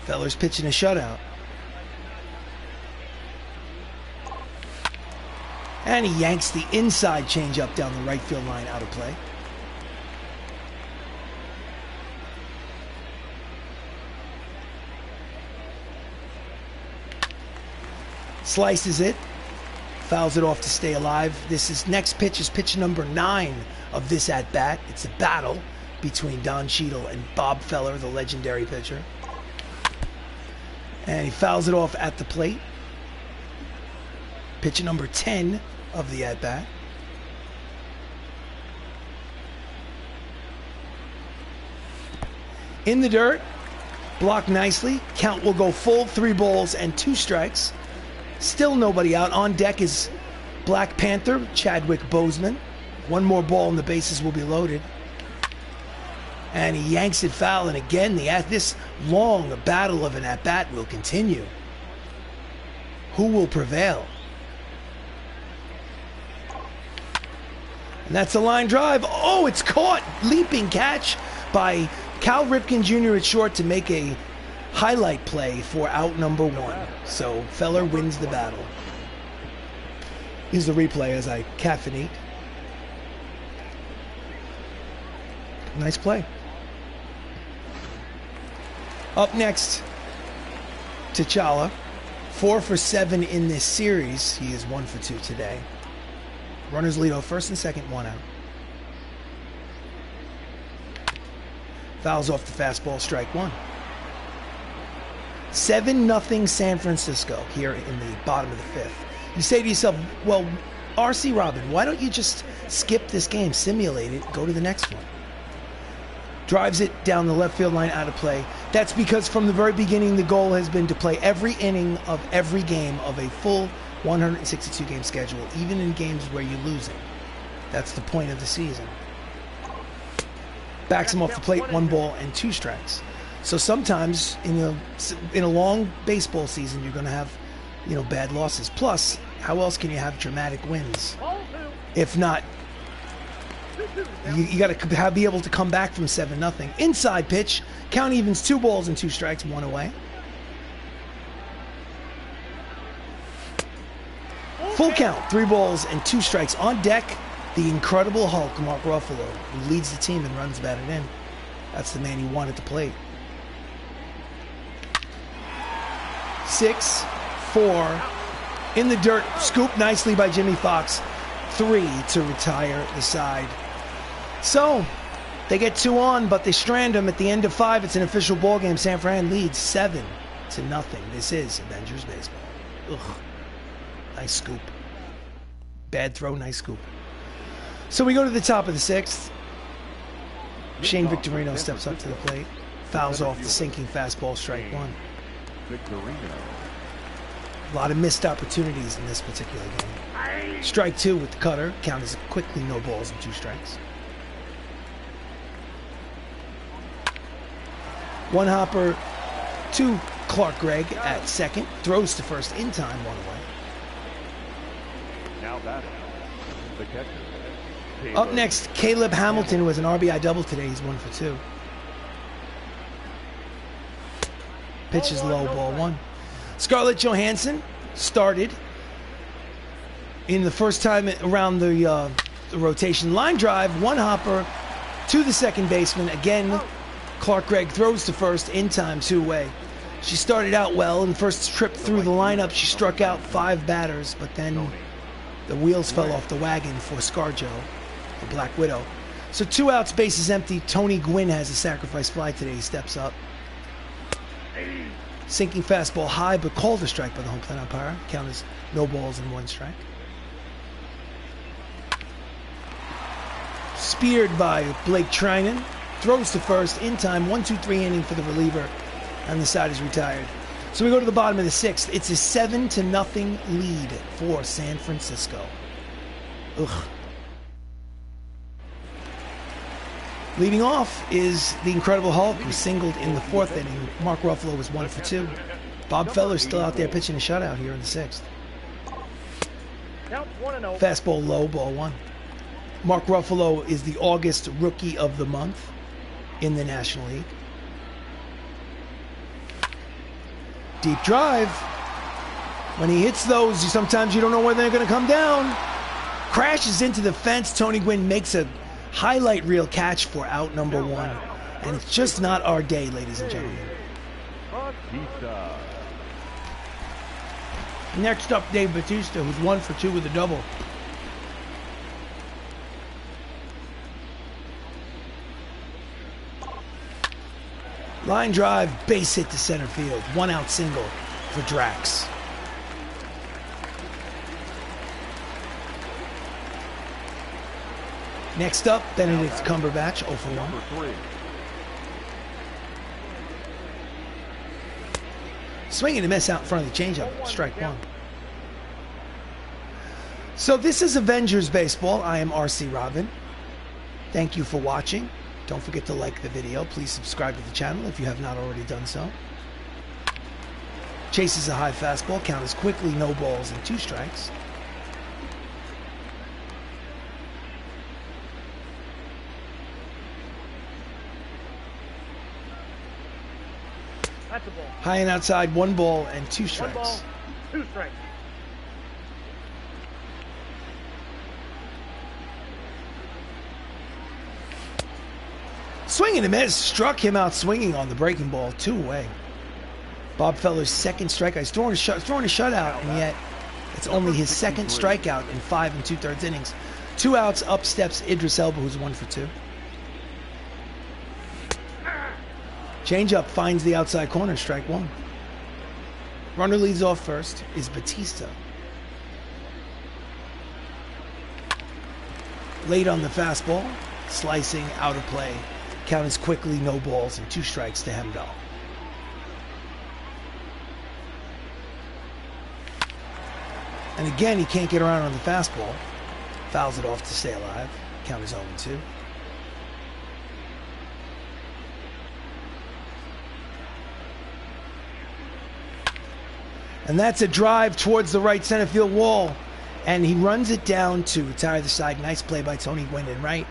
Feller's pitching a shutout. And he yanks the inside changeup down the right field line out of play. Slices it, fouls it off to stay alive. Next pitch is pitch number 9 of this at-bat. It's a battle between Don Cheadle and Bob Feller, the legendary pitcher. And he fouls it off at the plate. Pitch number 10 of the at-bat. In the dirt, blocked nicely. Count will go full, 3 balls and 2 strikes. Still nobody out. On deck is Black Panther, Chadwick Boseman. 1 more ball and the bases will be loaded. And he yanks it foul, and again, this long battle of an at-bat will continue. Who will prevail? And that's a line drive. Oh, it's caught. Leaping catch by Cal Ripken Jr. at short to make a highlight play for out number 1. So Feller wins the battle. Here's the replay as I caffeinate. Nice play. Up next, T'Challa. 4 for 7 in this series. He is 1 for 2 today. Runners lead off first and second, 1 out. Fouls off the fastball, strike 1. 7-0 San Francisco here in the bottom of the 5th. You say to yourself, well, RC Robbin, why don't you just skip this game, simulate it, go to the next one? Drives it down the left field line, out of play. That's because from the very beginning, the goal has been to play every inning of every game of a full 162-game schedule, even in games where you're losing. That's the point of the season. Backs him off the plate, 1 ball and 2 strikes. So sometimes in a long baseball season, you're going to have, bad losses. Plus, how else can you have dramatic wins? If not, you got to be able to come back from 7-0. Inside pitch, count evens, 2 balls and 2 strikes, 1 away. Full count, 3 balls and 2 strikes. On deck, the Incredible Hulk, Mark Ruffalo, who leads the team and runs batted in. That's the man you want at the plate. 6, 4, in the dirt, scooped nicely by Jimmy Fox. 3 to retire the side. So, they get 2 on, but they strand him at the end of 5. It's an official ball game. San Fran leads 7-0. This is Avengers baseball. Ugh. Nice scoop. Bad throw, nice scoop. So we go to the top of the 6th. Shane Victorino steps up to the plate. Fouls off the sinking fastball, strike 1. A lot of missed opportunities in this particular game. Strike 2 with the cutter. Count is quickly no balls and 2 strikes. 1 hopper to Clark Gregg at second. Throws to first in time, 1 away. Now batting, the catcher. Up next, Caleb Hamilton was an RBI double today. He's 1 for 2. Pitch is low, ball 1. Scarlett Johansson started in the first time around the rotation. Line drive, 1 hopper to the second baseman. Again, Clark Gregg throws to first in time, 2 away. She started out well and first trip through the lineup. She struck out 5 batters, but then the wheels fell off the wagon for ScarJo, the Black Widow. So 2 outs, bases empty. Tony Gwynn has a sacrifice fly today. He steps up. Sinking fastball high, but called a strike by the home plate umpire. Count is no balls and 1 strike. Speared by Blake Trinan. Throws to first in time. 1-2-3 inning for the reliever, and the side is retired. So we go to the bottom of the 6th. It's a 7-0 lead for San Francisco. Ugh. Leading off is the Incredible Hulk, who singled in the 4th inning. Mark Ruffalo was 1 for 2. Bob Feller's still out there pitching a shutout here in the 6th. Fastball low, ball 1. Mark Ruffalo is the August Rookie of the Month in the National League. Deep drive. When he hits those, sometimes you don't know when they're going to come down. Crashes into the fence. Tony Gwynn makes a highlight reel catch for out number 1. And it's just not our day, ladies and gentlemen. Next up, Dave Bautista, who's 1 for 2 with a double. Line drive, base hit to center field. 1 out single for Drax. Next up, Benedict Cumberbatch, 0 for 1. Swinging a miss out in front of the changeup, strike 1. So this is Avengers Baseball. I am RC Robbin. Thank you for watching. Don't forget to like the video. Please subscribe to the channel if you have not already done so. Chases a high fastball. Count is quickly no balls and 2 strikes. That's a ball. High and outside, 1 ball and 2 1 strikes. ball, 2 strikes. Swing and a miss. Struck him out swinging on the breaking ball. 2 away. Bob Feller's second strikeout. He's throwing a shutout, and yet it's only his second strikeout in 5 2/3 innings. 2 outs. Up steps Idris Elba, who's 1 for 2. Changeup finds the outside corner. Strike 1. Runner leads off first is Batista. Late on the fastball. Slicing out of play. Count is quickly no balls and 2 strikes to Hemdahl. And again, he can't get around on the fastball. Fouls it off to stay alive. Count is 0-2. And that's a drive towards the right center field wall. And he runs it down to retire the side. Nice play by Tony Gwynn in right.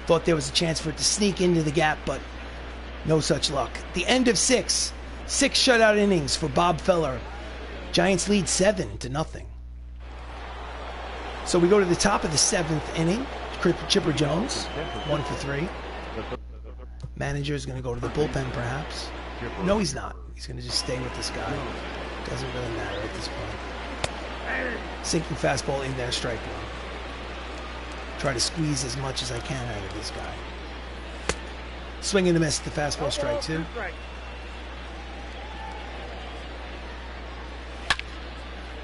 Thought there was a chance for it to sneak into the gap, but no such luck. The end of 6. 6 shutout innings for Bob Feller. Giants lead 7-0. So we go to the top of the 7th inning. Chipper Jones, 1 for 3. Manager's going to go to the bullpen, perhaps. No, he's not. He's going to just stay with this guy. Doesn't really matter at this point. Sinking fastball in there, strike 1. Try to squeeze as much as I can out of this guy. Swing and a miss, the fastball, strike 2.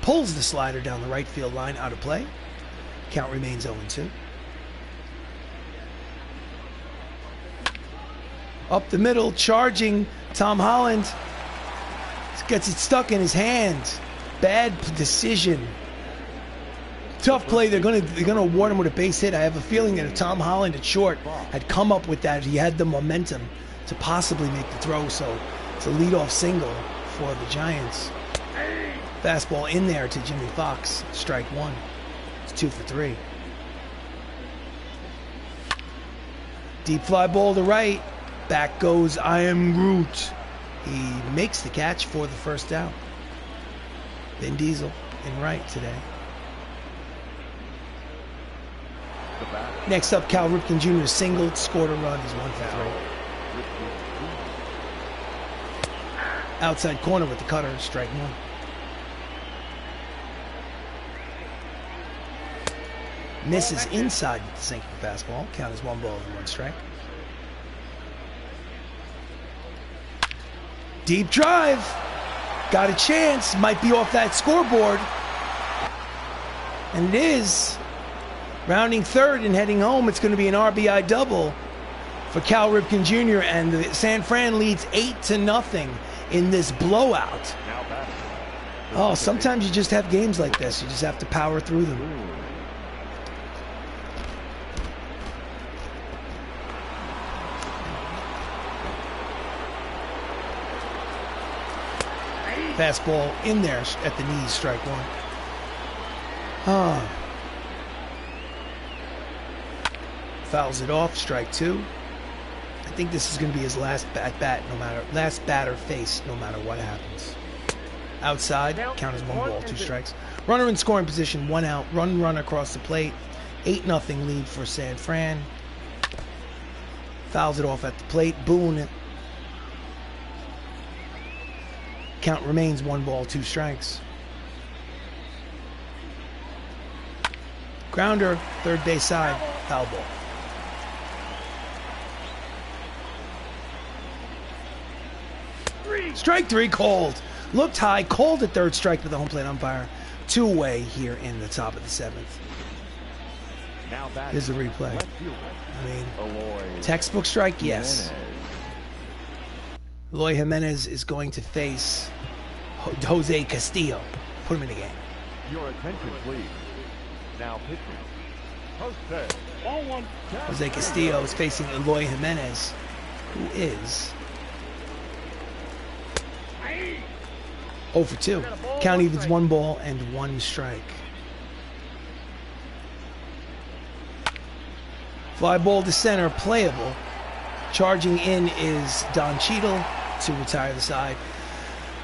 Pulls the slider down the right field line, out of play. Count remains 0-2. Up the middle, charging Tom Holland. Gets it stuck in his hand. Bad decision. Tough play. They're gonna award him with a base hit. I have a feeling that if Tom Holland at short had come up with that, he had the momentum to possibly make the throw. So it's a leadoff single for the Giants. Fastball in there to Jimmy Fox. Strike 1. It's 2 for 3. Deep fly ball to right. Back goes I Am Groot. He makes the catch for the first down. Vin Diesel in right today. Next up, Cal Ripken Jr. singled, scored a run. He's 1 for 3. Outside corner with the cutter, strike 1. Misses inside with the sinking fastball. Count as 1 ball and 1 strike. Deep drive. Got a chance. Might be off that scoreboard. And it is. Rounding third and heading home. It's going to be an RBI double for Cal Ripken Jr. And the San Fran leads 8-0 in this blowout. Oh, sometimes you just have games like this. You just have to power through them. Fastball in there at the knees, strike 1. Fouls it off, strike 2. I think this is going to be his last batter face, no matter what happens. Outside, count as 1 ball, 2 strikes. Runner in scoring position, 1 out, run across the plate. 8-0 lead for San Fran. Fouls it off at the plate. Boone. Count remains 1 ball, 2 strikes. Grounder, third base side, foul ball. Strike 3 called. Looked high, called at third strike with the home plate umpire. 2 away here in the top of the 7th. Here's the replay. I mean, textbook strike, yes. Eloy Jimenez is going to face Jose Castillo. Put him in the game. Your attention, please. Now pitching. Jose Castillo is facing Eloy Jimenez, who is 0 for 2. Count evens 1 ball and 1 strike. Fly ball to center, playable. Charging in is Don Cheadle to retire the side.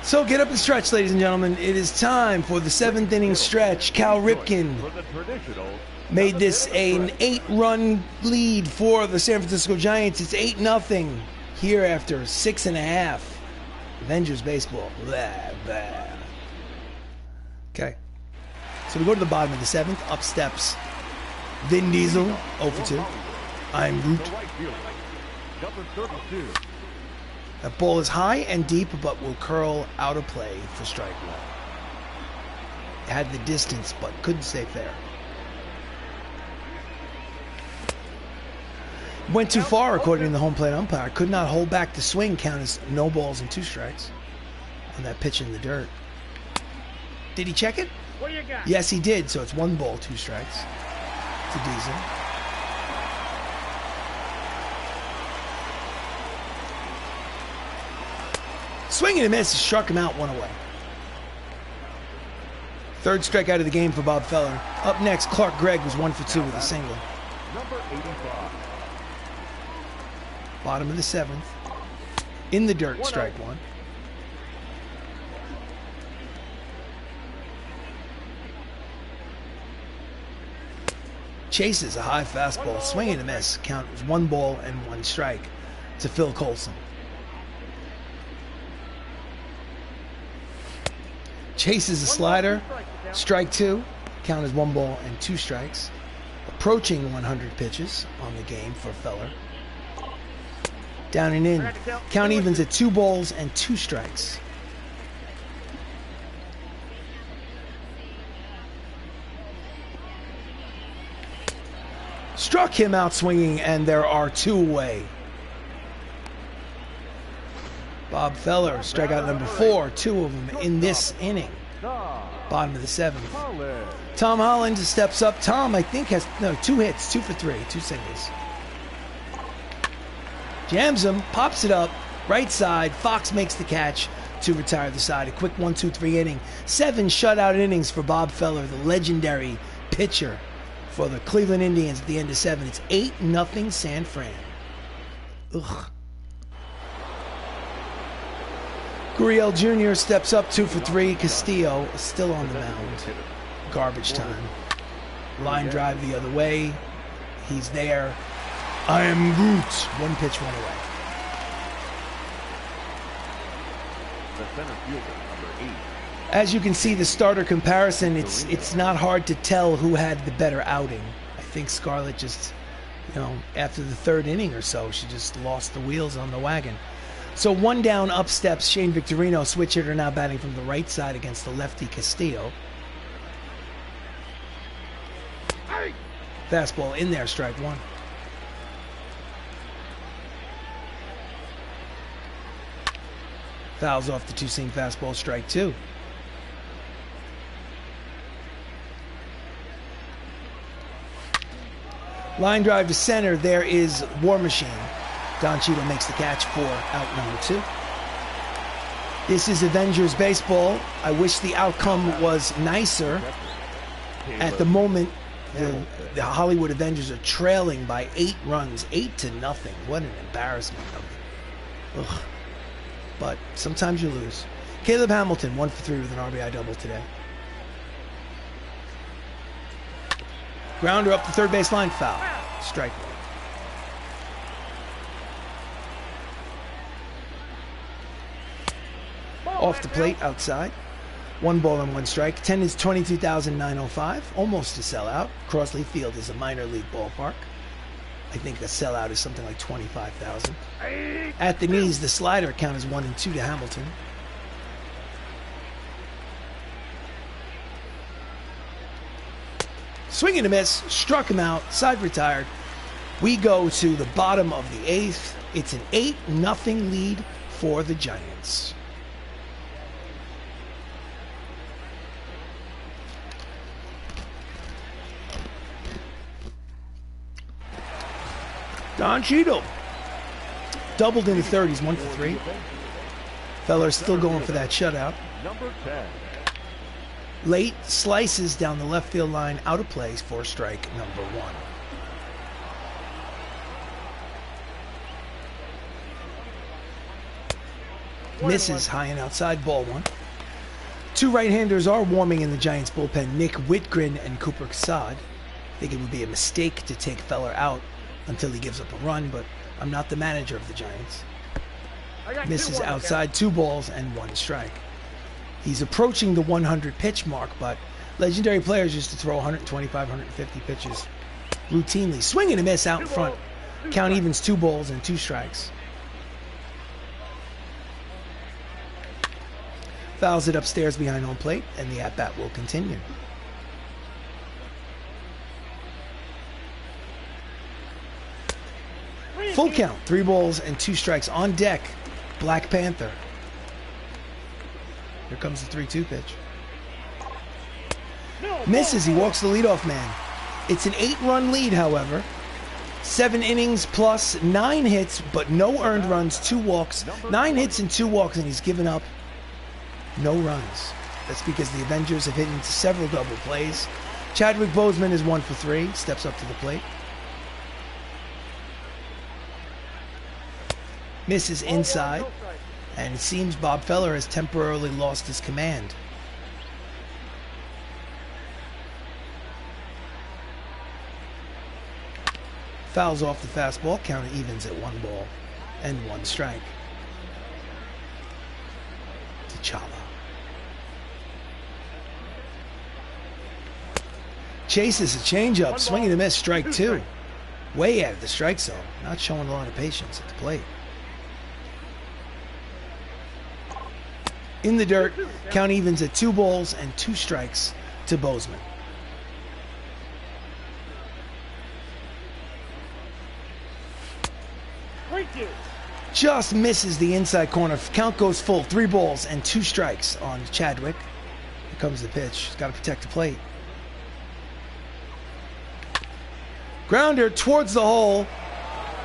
So get up and stretch, ladies and gentlemen. It is time for the 7th inning stretch. Cal Ripken made this an 8-run lead for the San Francisco Giants. It's 8-0 here after 6.5. Avengers baseball. Blah, blah. Okay. So we go to the bottom of the 7th. Up steps Vin Diesel, 0 for 2. I'm Groot. That ball is high and deep, but will curl out of play for strike one. Had the distance, but couldn't stay fair. Went too far, according to the home plate umpire. Could not hold back the swing. Count as no balls and 2 strikes on that pitch in the dirt. Did he check it? What do you got? Yes, he did. So it's 1 ball, 2 strikes to Diesel. Swing and a miss, struck him out, 1 away. 3rd strikeout of the game for Bob Feller. Up next, Clark Gregg was 1 for 2 with a single. Number 85. Bottom of the 7th. In the dirt, strike 1. Chases a high fastball, swing and a miss. Count was 1 ball and 1 strike to Phil Coulson. Chases a slider, strike 2. Count as 1 ball and 2 strikes. Approaching 100 pitches on the game for Feller. Down and in. Count evens at 2 balls and 2 strikes. Struck him out swinging, and there are 2 away. Bob Feller, strikeout number 4, 2 of them in this inning. Bottom of the 7th. Tom Holland steps up. Tom, I think, has 2 hits, 2 for 3, 2 singles. Jams him, pops it up, right side. Fox makes the catch to retire the side. A quick 1-2-3 inning. 7 shutout innings for Bob Feller, the legendary pitcher for the Cleveland Indians at the end of 7. It's 8-0 San Fran. Ugh. Gurriel Jr. steps up 2 for 3. Castillo is still on the mound. Garbage time. Line drive the other way. He's there. I am Groot. 1 pitch, 1 away. The center fielder, number 8. As you can see, the starter comparison, it's not hard to tell who had the better outing. I think Scarlett just, after the 3rd inning or so, she just lost the wheels on the wagon. So 1 down, up steps Shane Victorino, switch hitter, now batting from the right side against the lefty Castillo. Fastball in there, strike 1. Fouls off the 2-seam fastball, strike 2. Line drive to center, there is War Machine. Don Cheadle makes the catch for out number 2. This is Avengers baseball. I wish the outcome was nicer. At the moment, the Hollywood Avengers are trailing by 8 runs, 8-0. What an embarrassment. Ugh. But sometimes you lose. Caleb Hamilton, 1 for 3 with an RBI double today. Grounder up the 3rd base line, foul. Strike 1. Off the plate, outside. 1 ball and 1 strike. Attendance 22,905. Almost a sellout. Crossley Field is a minor league ballpark. I think the sellout is something like 25,000. At the knees, the slider count is 1 and 2 to Hamilton. Swing and a miss, struck him out, side retired. We go to the bottom of the 8th. It's an 8-0 lead for the Giants. Don Cheadle doubled in the 3rd. He's 1 for 3. Feller's still going for that shutout. Number 10. Late slices down the left field line, out of place for strike number 1. Misses high and outside, ball one. Two right-handers are warming in the Giants bullpen, Nick Whitgren and Cooper Cassad. I think it would be a mistake to take Feller out until he gives up a run, but I'm not the manager of the Giants. Misses outside, 2 balls and 1 strike. He's approaching the 100 pitch mark, but legendary players used to throw 125, 150 pitches routinely. Swing and a miss out in front. Count evens, 2 balls and 2 strikes. Fouls it upstairs behind home plate, and the at-bat will continue. Full count, 3 balls and 2 strikes. On deck, Black Panther. Here comes the 3-2 pitch. Misses, he walks the leadoff man. It's an 8-run lead, however. 7 innings plus 9 hits, but no earned runs, 2 walks. 9 hits and 2 walks, and he's given up no runs. That's because the Avengers have hit into several double plays. Chadwick Boseman is 1 for 3, steps up to the plate. Misses inside, and it seems Bob Feller has temporarily lost his command. Fouls off the fastball, count evens at 1 ball and 1 strike. T'Challa. Chases a changeup, swing and a miss, strike 2. Way out of the strike zone, not showing a lot of patience at the plate. In the dirt, count evens at 2 balls and 2 strikes to Boseman. Just misses the inside corner. Count goes full. 3 balls and 2 strikes on Chadwick. Here comes the pitch. He's got to protect the plate. Grounder towards the hole.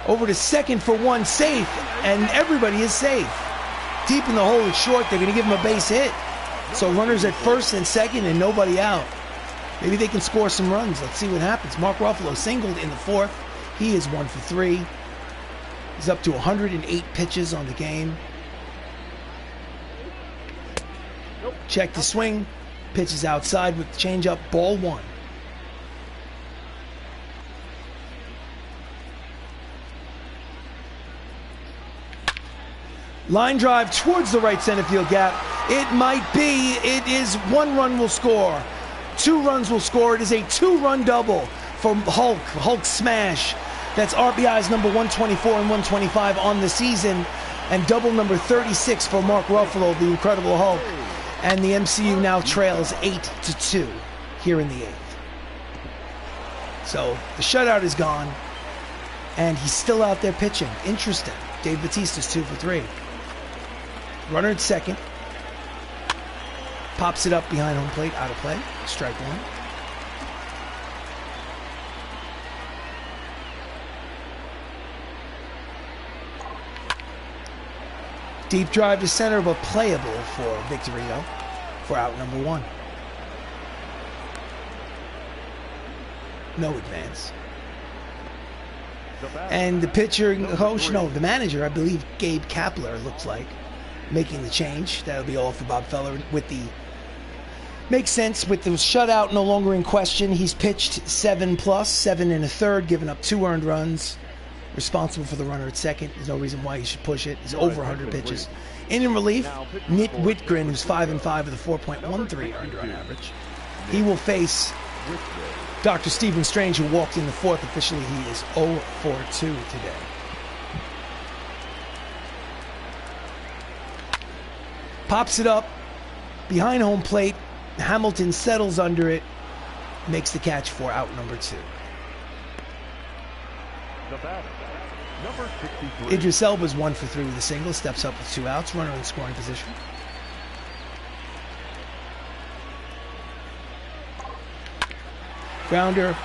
Over to second for 1, safe. And everybody is safe. Deep in the hole, it's short. They're going to give him a base hit. So runners at first and second and nobody out. Maybe they can score some runs. Let's see what happens. Mark Ruffalo singled in the 4th. He is 1 for 3. He's up to 108 pitches on the game. Check the swing. Pitches outside with the changeup. Ball 1. Line drive towards the right center field gap. It might be. It is 1 run will score. 2 runs will score. It is a 2-run double for Hulk. Hulk smash. That's RBIs number 124 and 125 on the season. And double number 36 for Mark Ruffalo, the Incredible Hulk. And the MCU now trails 8-2 here in the 8th. So the shutout is gone. And he's still out there pitching. Interesting. Dave Bautista's 2 for 3. Runner at second. Pops it up behind home plate, out of play. Strike 1. Deep drive to center, but playable for Victorino for out number 1. No advance. And the pitcher, coach, no, the manager, I believe Gabe Kapler looks like, making the change. That'll be all for Bob Feller with the... Makes sense with the shutout no longer in question. He's pitched 7 plus, 7 1/3, given up 2 earned runs. Responsible for the runner at second. There's no reason why he should push it. He's over 100 pitches. In relief, Nick Whitgren, who's 5-5 with a 4.13 earned run average. He will face Dr. Stephen Strange, who walked in the 4th. Officially, he is 0 for 2 today. Pops it up behind home plate. Hamilton settles under it, makes the catch for out number 2. The batter, number 63. Idris Elba's 1 for 3 with a single, steps up with 2 outs, runner in scoring position. Grounder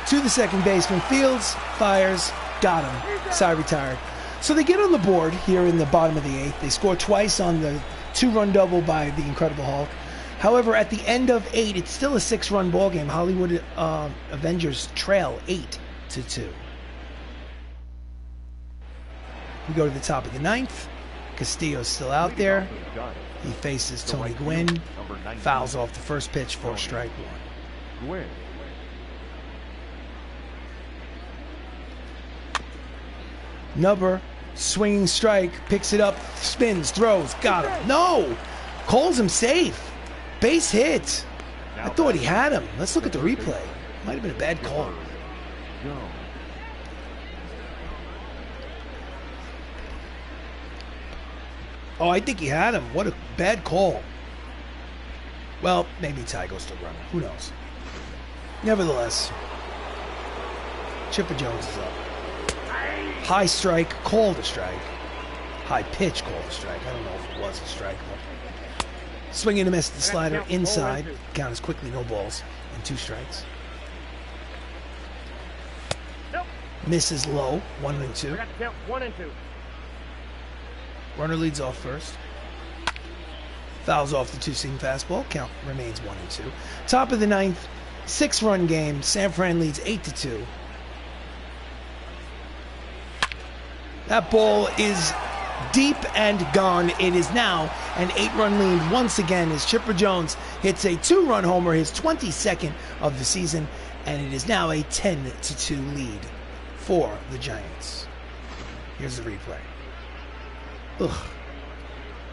to the second baseman, fields, fires, got him. Side retired. So they get on the board here in the bottom of the 8th. They score twice on the 2-run double by the Incredible Hulk. However, at the end of 8, it's still a 6-run ball game. Hollywood Avengers trail 8-2. We go to the top of the 9th. Castillo's still out there. He faces Tony Gwynn. Fouls off the first pitch for strike one. Nubber, swinging strike, picks it up, spins, throws, got him. No! Calls him safe. Base hit. I thought he had him. Let's look at the replay. Might have been a bad call. Oh, I think he had him. What a bad call. Well, maybe Ty goes to run. Who knows? Nevertheless, Chipper Jones is up. High strike, called a strike. High pitch, called a strike. I don't know if it was a strike. But swing and a miss, the slider inside. Count is quickly no balls and 2 strikes. Misses low, 1-2. 1-2. Runner leads off first. Fouls off the 2-seam fastball. Count remains 1-2. Top of the 9th, 6-run game. San Fran leads 8-2. That ball is deep and gone. It is now an 8-run lead once again as Chipper Jones hits a 2-run homer, his 22nd of the season, and it is now a 10-2 lead for the Giants. Here's the replay. Ugh.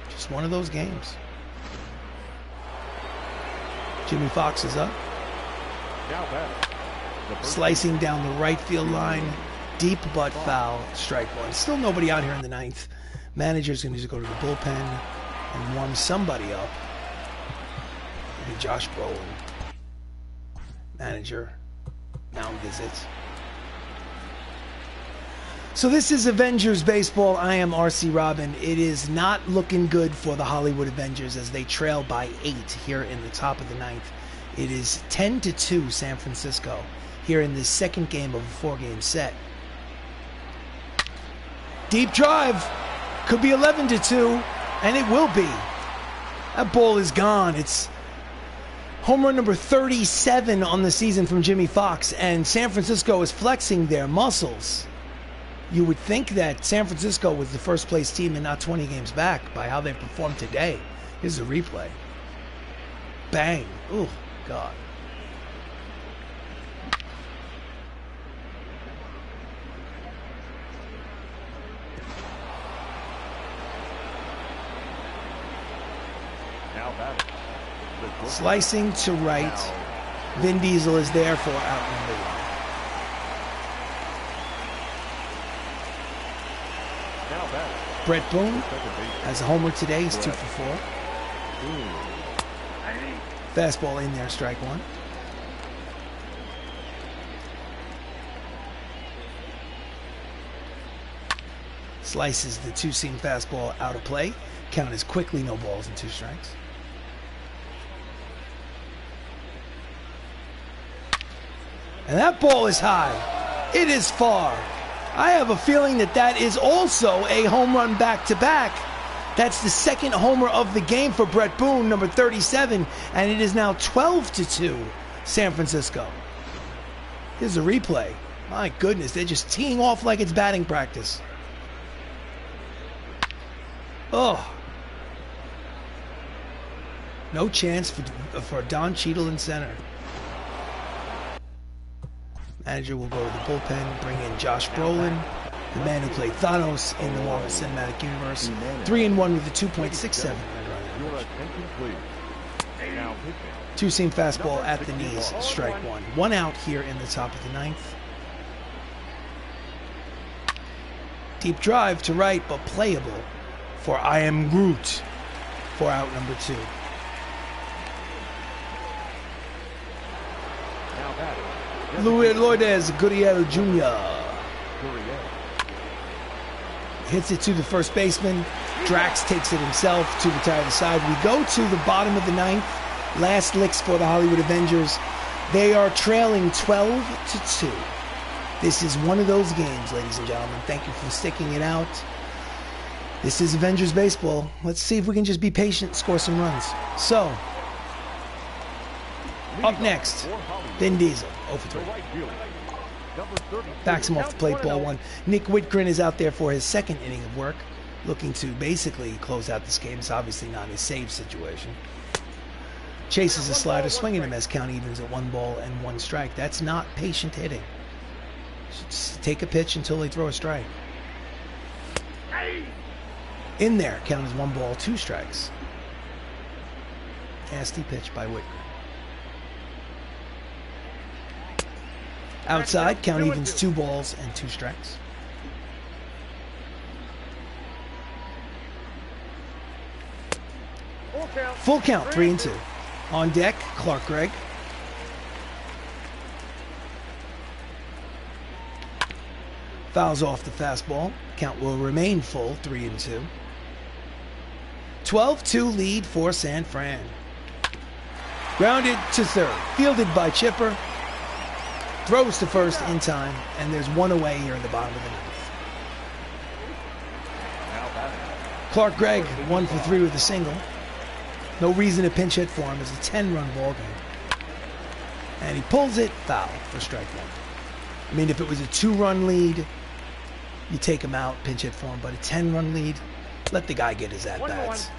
Just one of those games. Jimmy Fox is up. Slicing down the right field line. Deep but foul. Strike one. Still nobody out here in the 9th. Manager's going to go to the bullpen and warm somebody up. Maybe Josh Brolin. Manager. Mound visits. So this is Avengers Baseball. I am RC Robbin. It is not looking good for the Hollywood Avengers as they trail by 8 here in the top of the 9th. It is 10-2 San Francisco here in the second game of a 4-game set. Deep drive. Could be 11-2, and it will be. That ball is gone. It's home run number 37 on the season from Jimmy Fox, and San Francisco is flexing their muscles. You would think that San Francisco was the first place team and not 20 games back by how they performed today. Here's the replay. Bang. Oh, God. Slicing to right. Vin Diesel is there for out number 1. Brett Boone has a homer today. He's 2 for 4. Fastball in there, strike one. Slices the 2-seam fastball out of play. Count is quickly no balls and 2 strikes. And that ball is high. It is far. I have a feeling that that is also a home run back-to-back. That's the second homer of the game for Brett Boone, number 37, and it is now 12-2 San Francisco. Here's a replay. My goodness, they're just teeing off like it's batting practice. Oh. No chance for Don Cheadle in center. Manager will go to the bullpen, bring in Josh Brolin, the man who played Thanos in the Marvel Cinematic Universe. 3-1 with a 2.67 run average. 2-seam fastball at the knees, strike one. 1 out here in the top of the 9th. Deep drive to right, but playable for I Am Groot for out number 2. Luis Lourdes Gurriel Jr. Hits it to the first baseman. Drax takes it himself to retire the side. We go to the bottom of the 9th. Last licks for the Hollywood Avengers. They are trailing 12-2. This is one of those games, ladies and gentlemen. Thank you for sticking it out. This is Avengers Baseball. Let's see if we can just be patient, score some runs. So, up next, Vin Diesel, 0-3. Backs him off the plate, ball 1. Nick Whitgren is out there for his second inning of work. looking to basically close out this game. It's obviously not a save situation. Chases a slider, swinging him as count evens at 1 ball and 1 strike. That's not patient hitting. Just take a pitch until they throw a strike. In there, count is 1 ball, 2 strikes. Nasty pitch by Whitmer. Outside, count evens 2 balls and 2 strikes. Full count, 3-2. On deck, Clark Gregg. Fouls off the fastball. Count will remain full, 3-2. 12-2 lead for San Fran. Grounded to third. Fielded by Chipper. Throws to first in time, and there's 1 away here in the bottom of the 9th. Clark Gregg, 1 for 3 with a single. No reason to pinch hit for him. It's a 10-run ball game. And he pulls it, foul for strike 1. I mean, if it was a 2-run lead, you take him out, pinch hit for him. But a 10-run lead, let the guy get his at-bats.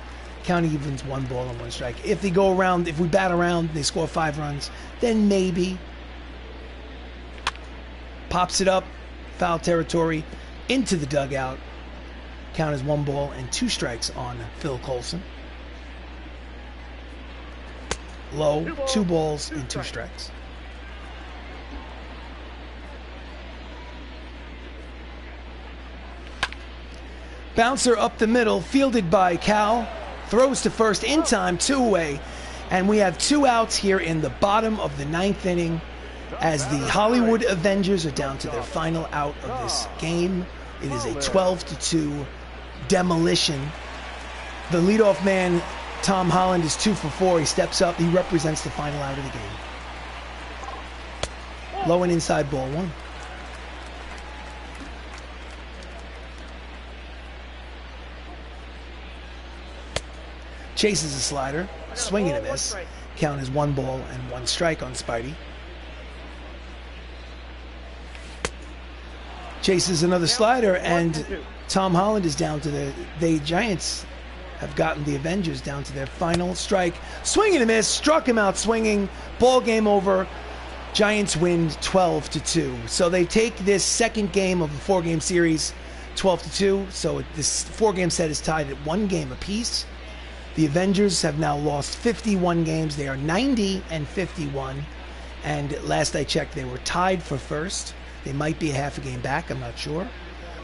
Count evens 1 ball and 1 strike. If they go around, if we bat around, they score 5 runs, then maybe. Pops it up, foul territory, into the dugout. Count is 1 ball and 2 strikes on Phil Coulson. Low, 2 balls and 2 strikes. Bouncer up the middle, fielded by Cal. Throws to first in time, 2 away. And we have 2 outs here in the bottom of the 9th inning as the Hollywood Avengers are down to their final out of this game. It is a 12-2 demolition. The leadoff man, Tom Holland, is 2 for 4. He steps up. He represents the final out of the game. Low and inside, ball 1. Chases a slider, swing and a miss. Count is 1 ball and 1 strike on Spidey. Chases another slider, and Tom Holland is down to the Giants have gotten the Avengers down to their final strike. Swing and a miss, struck him out swinging. Ball game over. Giants win 12-2. So they take this second game of a 4-game series 12-2. So this 4-game set is tied at 1 game apiece. The Avengers have now lost 51 games. They are 90-51. And last I checked, they were tied for first. They might be a half a game back. I'm not sure.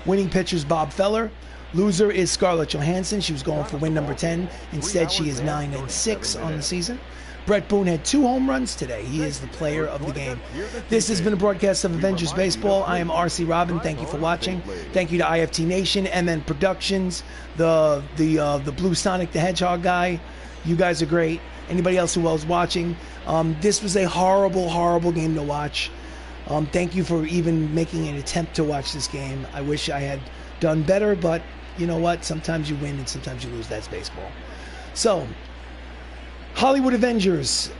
Winning pitchers, Bob Feller. Loser is Scarlett Johansson. She was going for win number 10. Instead, she is 9-6 on the season. Brett Boone had 2 home runs today. He is the player of the game. This has been a broadcast of Avengers Baseball. I am RC Robbin. Thank you for watching. Thank you to IFT Nation, MN Productions, the Blue Sonic the Hedgehog guy. You guys are great. Anybody else who was watching. This was a horrible, horrible game to watch. Thank you for even making an attempt to watch this game. I wish I had done better, but you know what? Sometimes you win and sometimes you lose. That's baseball. So, Hollywood Avengers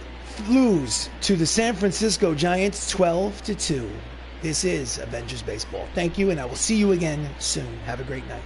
lose to the San Francisco Giants 12-2. This is Avengers Baseball. Thank you, and I will see you again soon. Have a great night.